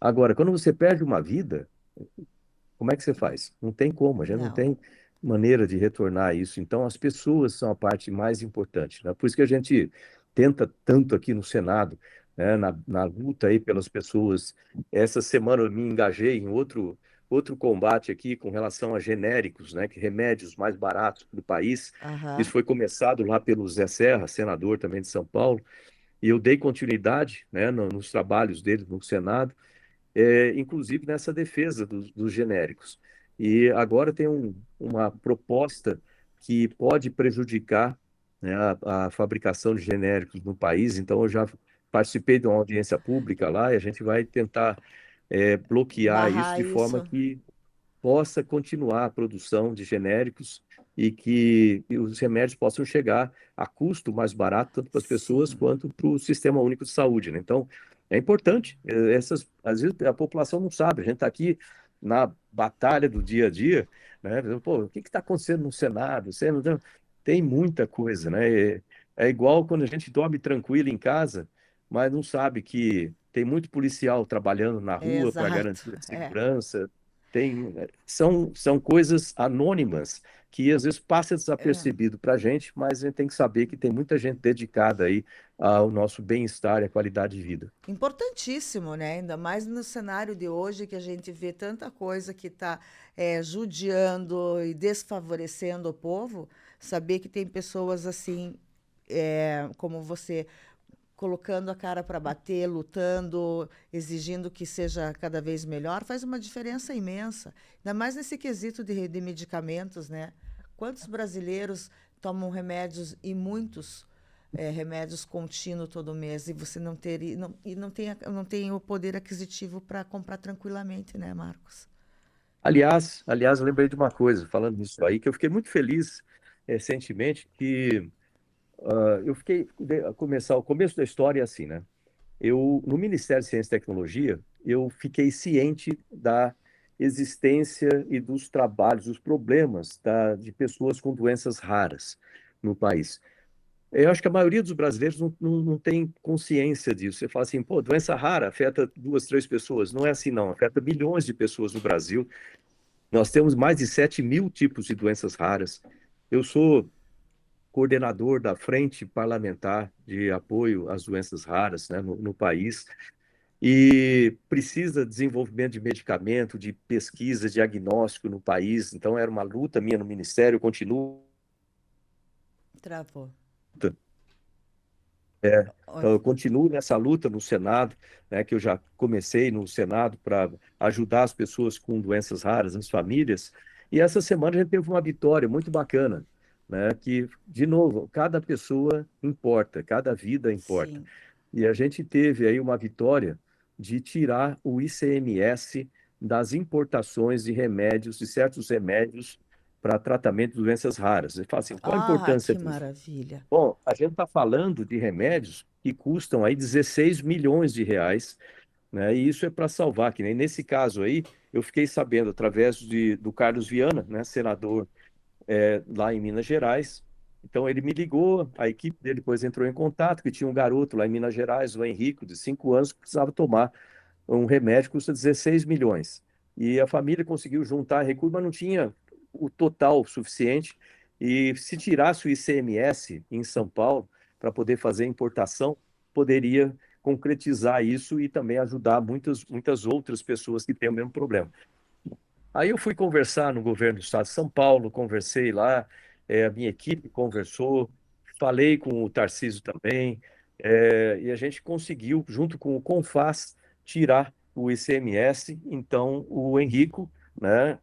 Agora, quando você perde uma vida, como é que você faz? Não tem como, a gente não Não. tem maneira de retornar isso. Então, as pessoas são a parte mais importante, né? Por isso que a gente tenta tanto aqui no Senado, né, na luta aí pelas pessoas. Essa semana eu me engajei em outro combate aqui com relação a genéricos, né, que remédios mais baratos do país. Isso Aham. foi começado lá pelo Zé Serra, senador também de São Paulo, e eu dei continuidade, né, nos trabalhos dele no Senado, inclusive nessa defesa dos genéricos. E agora tem uma proposta que pode prejudicar, né, a fabricação de genéricos no país. Então, eu já participei de uma audiência pública lá e a gente vai tentar bloquear isso Barrar de forma isso. que possa continuar a produção de genéricos e que os remédios possam chegar a custo mais barato, tanto para as pessoas Sim. quanto para o Sistema Único de Saúde, né? Então, é importante. Às vezes a população não sabe. A gente está aqui na batalha do dia a dia, né? Pô, o que está acontecendo no Senado? Tem muita coisa, né? É igual quando a gente dorme tranquilo em casa, mas não sabe que tem muito policial trabalhando na rua para Exato. garantir a É. segurança. São coisas anônimas que às vezes passa É. desapercebido para a gente, mas a gente tem que saber que tem muita gente dedicada aí ao nosso bem-estar e à qualidade de vida. Importantíssimo, né? Ainda mais no cenário de hoje que a gente vê tanta coisa que está judiando e desfavorecendo o povo, saber que tem pessoas assim, como você, colocando a cara para bater, lutando, exigindo que seja cada vez melhor, faz uma diferença imensa. Ainda mais nesse quesito de medicamentos, né? Quantos brasileiros tomam remédios e muitos remédios contínuos todo mês e você não ter e não tem o poder aquisitivo para comprar tranquilamente, né, Marcos? Aliás, eu lembrei de uma coisa, falando nisso aí, que eu fiquei muito feliz recentemente, que eu fiquei, começar, o começo da história é assim, né? No Ministério de Ciência e Tecnologia, eu fiquei ciente da existência e dos trabalhos, dos problemas de pessoas com doenças raras no país. Eu acho que a maioria dos brasileiros não tem consciência disso. Você fala assim, pô, doença rara afeta duas, três pessoas. Não é assim, não. Afeta milhões de pessoas no Brasil. Nós temos mais de 7.000 tipos de doenças raras. Eu sou coordenador da Frente Parlamentar de Apoio às Doenças Raras, né, no país, e precisa de desenvolvimento de medicamento, de pesquisa, diagnóstico no país. Então, era uma luta minha no Ministério, continua. Travou. Então, Oi. eu continuo nessa luta no Senado, né, que eu já comecei no Senado para ajudar as pessoas com doenças raras, as famílias. E essa semana a gente teve uma vitória muito bacana, né, que, de novo, cada pessoa importa, cada vida importa. Sim. E a gente teve aí uma vitória de tirar o ICMS das importações de remédios, de certos remédios para tratamento de doenças raras. Você fala assim, qual a Ah, importância que disso? maravilha. Bom, a gente está falando de remédios que custam aí 16 milhões de reais, né? E isso é para salvar, que nem nesse caso aí, eu fiquei sabendo através do Carlos Viana, né, senador lá em Minas Gerais. Então ele me ligou, a equipe dele depois entrou em contato, que tinha um garoto lá em Minas Gerais, o Henrico, de 5 anos, que precisava tomar um remédio que custa 16 milhões. E a família conseguiu juntar recursos, mas não tinha o total suficiente. E se tirasse o ICMS em São Paulo para poder fazer a importação, poderia concretizar isso e também ajudar muitas outras pessoas que têm o mesmo problema. Aí eu fui conversar no governo do estado de São Paulo, conversei lá, a minha equipe conversou, falei com o Tarcísio também, e a gente conseguiu, junto com o Confas, tirar o ICMS. Então, o Henrico, né,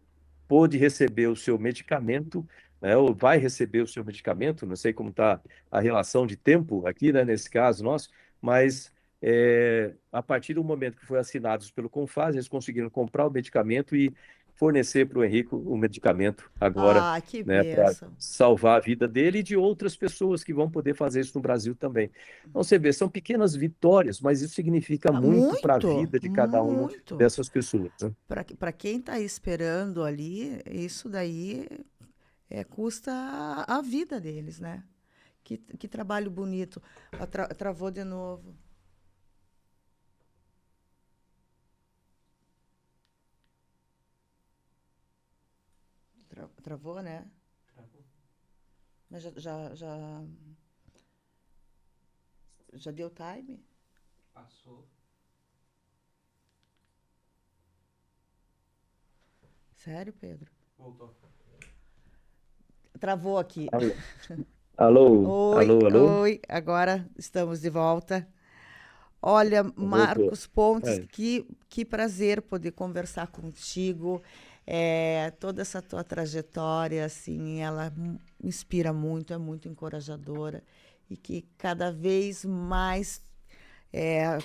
pôde receber o seu medicamento, né, ou vai receber o seu medicamento, não sei como está a relação de tempo aqui, né, nesse caso nosso, mas a partir do momento que foi assinados pelo Confas, eles conseguiram comprar o medicamento e fornecer para o Henrico o medicamento agora, Ah, que né, para benção. salvar a vida dele e de outras pessoas que vão poder fazer isso no Brasil também. Então, você vê, são pequenas vitórias, mas isso significa Ah, muito para a muito, vida de cada uma muito. dessas pessoas, né? Para quem está esperando ali, isso daí custa a vida deles, né? Que trabalho bonito. Ah, travou de novo. Travou, né? Mas já deu time? Sério, Pedro? Travou aqui. Alô, alô, Oi, alô, alô? oi, agora estamos de volta. Olha, Voltou. Marcos Pontes, É. que prazer poder conversar contigo. Toda essa tua trajetória, assim, ela me inspira muito, é muito encorajadora e que cada vez mais é,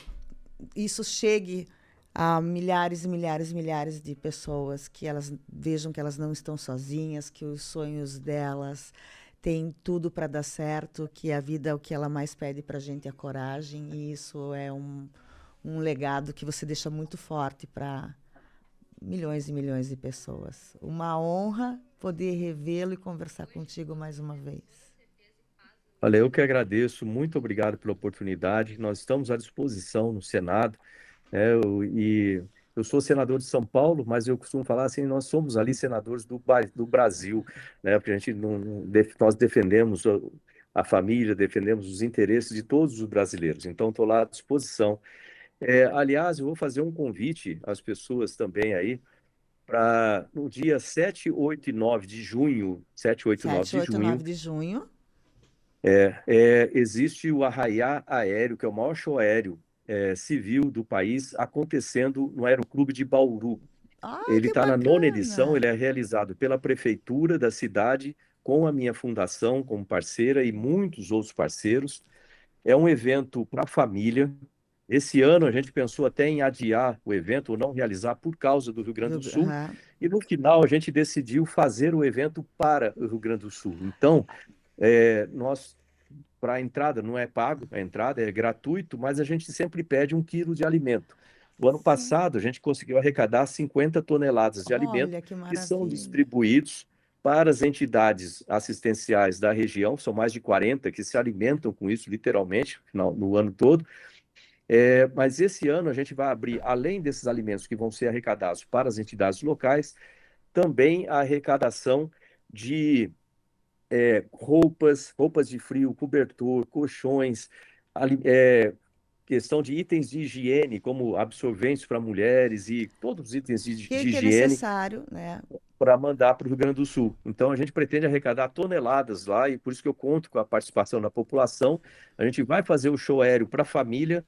isso chegue a milhares e milhares e milhares de pessoas, que elas vejam que elas não estão sozinhas, que os sonhos delas têm tudo para dar certo, que a vida, o que ela mais pede para a gente é coragem, e isso é um legado que você deixa muito forte para milhões e milhões de pessoas. Uma honra poder revê-lo e conversar contigo mais uma vez. Olha, eu que agradeço, muito obrigado pela oportunidade. Nós estamos à disposição no Senado, né? E eu sou senador de São Paulo, mas eu costumo falar assim, nós somos ali senadores do Brasil, né? Porque a gente nós defendemos a família, defendemos os interesses de todos os brasileiros. Então, estou lá à disposição. Aliás, eu vou fazer um convite às pessoas também aí para no dia 7, 8 e 9 de junho, 7, 8 e 9 7, de 8, junho, 9 de junho. existe o Arraiá Aéreo, que é o maior show aéreo civil do país, acontecendo no Aeroclube de Bauru. Ah, Ele que está na nona edição, ele bacana! é realizado pela prefeitura da cidade, com a minha fundação como parceira e muitos outros parceiros. É um evento para a família. Esse ano a gente pensou até em adiar o evento ou não realizar por causa do Rio Grande do Sul. Aham. E no final a gente decidiu fazer o evento para o Rio Grande do Sul. Então, nós para a entrada, não é pago a entrada, é gratuito, mas a gente sempre pede 1 quilo de alimento. O ano Sim. passado, a gente conseguiu arrecadar 50 toneladas de alimento Olha que que são maravilha. distribuídos para as entidades assistenciais da região, são mais de 40 que se alimentam com isso, literalmente, no ano todo. Mas esse ano a gente vai abrir, além desses alimentos que vão ser arrecadados para as entidades locais, também a arrecadação de roupas de frio, cobertor, colchões, ali- é, questão de itens de higiene, como absorventes para mulheres e todos os itens de Que é higiene necessário, né? para mandar para o Rio Grande do Sul. Então, a gente pretende arrecadar toneladas lá e por isso que eu conto com a participação da população. A gente vai fazer o show aéreo para a família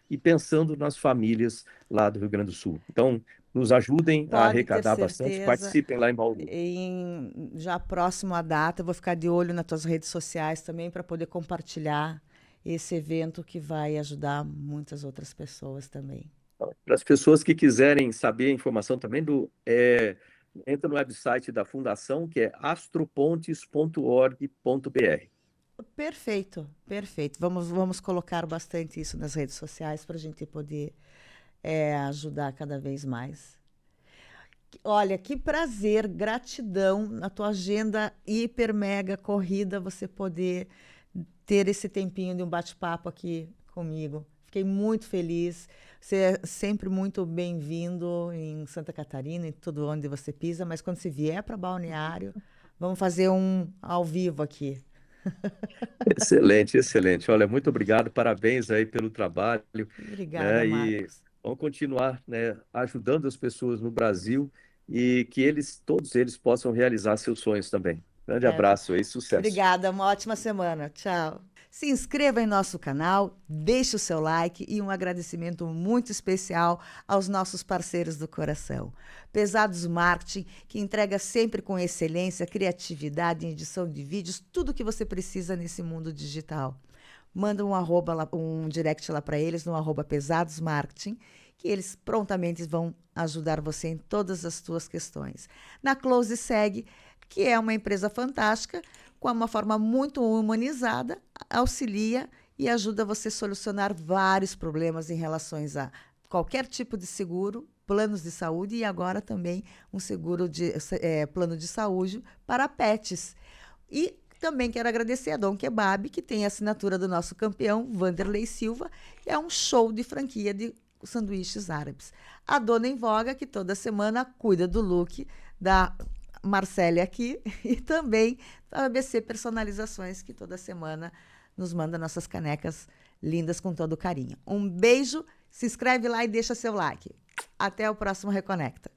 e pensando nas famílias lá do Rio Grande do Sul. Então, nos ajudem a Pode ter arrecadar bastante, certeza. participem lá em Bauru. Já próximo à data, eu vou ficar de olho nas tuas redes sociais também para poder compartilhar esse evento que vai ajudar muitas outras pessoas também. Para as pessoas que quiserem saber a informação também entra no website da fundação, que é astropontes.org.br. Perfeito, perfeito. Vamos colocar bastante isso nas redes sociais para a gente poder ajudar cada vez mais. Olha, que prazer, gratidão na tua agenda hiper mega corrida você poder ter esse tempinho de um bate-papo aqui comigo. Fiquei muito feliz. Você é sempre muito bem-vindo em Santa Catarina, em tudo onde você pisa, mas quando você vier para Balneário, vamos fazer um ao vivo aqui. Excelente, excelente. Olha, muito obrigado, parabéns aí pelo trabalho, Obrigada, né? E Marcos. vamos continuar, né, ajudando as pessoas no Brasil e que todos eles possam realizar seus sonhos também. Grande É, abraço aí, sucesso. obrigada, uma ótima semana. Tchau. Se inscreva em nosso canal, deixe o seu like e um agradecimento muito especial aos nossos parceiros do coração. Pesados Marketing, que entrega sempre com excelência, criatividade em edição de vídeos, tudo o que você precisa nesse mundo digital. Manda um direct lá para eles no @Pesados Marketing, que eles prontamente vão ajudar você em todas as suas questões. Na Close Segue, que é uma empresa fantástica, com uma forma muito humanizada, auxilia e ajuda você a solucionar vários problemas em relação a qualquer tipo de seguro, planos de saúde e agora também um plano de saúde para pets. E também quero agradecer a Dom Kebab, que tem a assinatura do nosso campeão, Vanderlei Silva, que é um show de franquia de sanduíches árabes. A Dona em Voga, que toda semana cuida do look da Marcele aqui, e também a ABC Personalizações, que toda semana nos manda nossas canecas lindas com todo carinho. Um beijo, se inscreve lá e deixa seu like. Até o próximo Reconecta.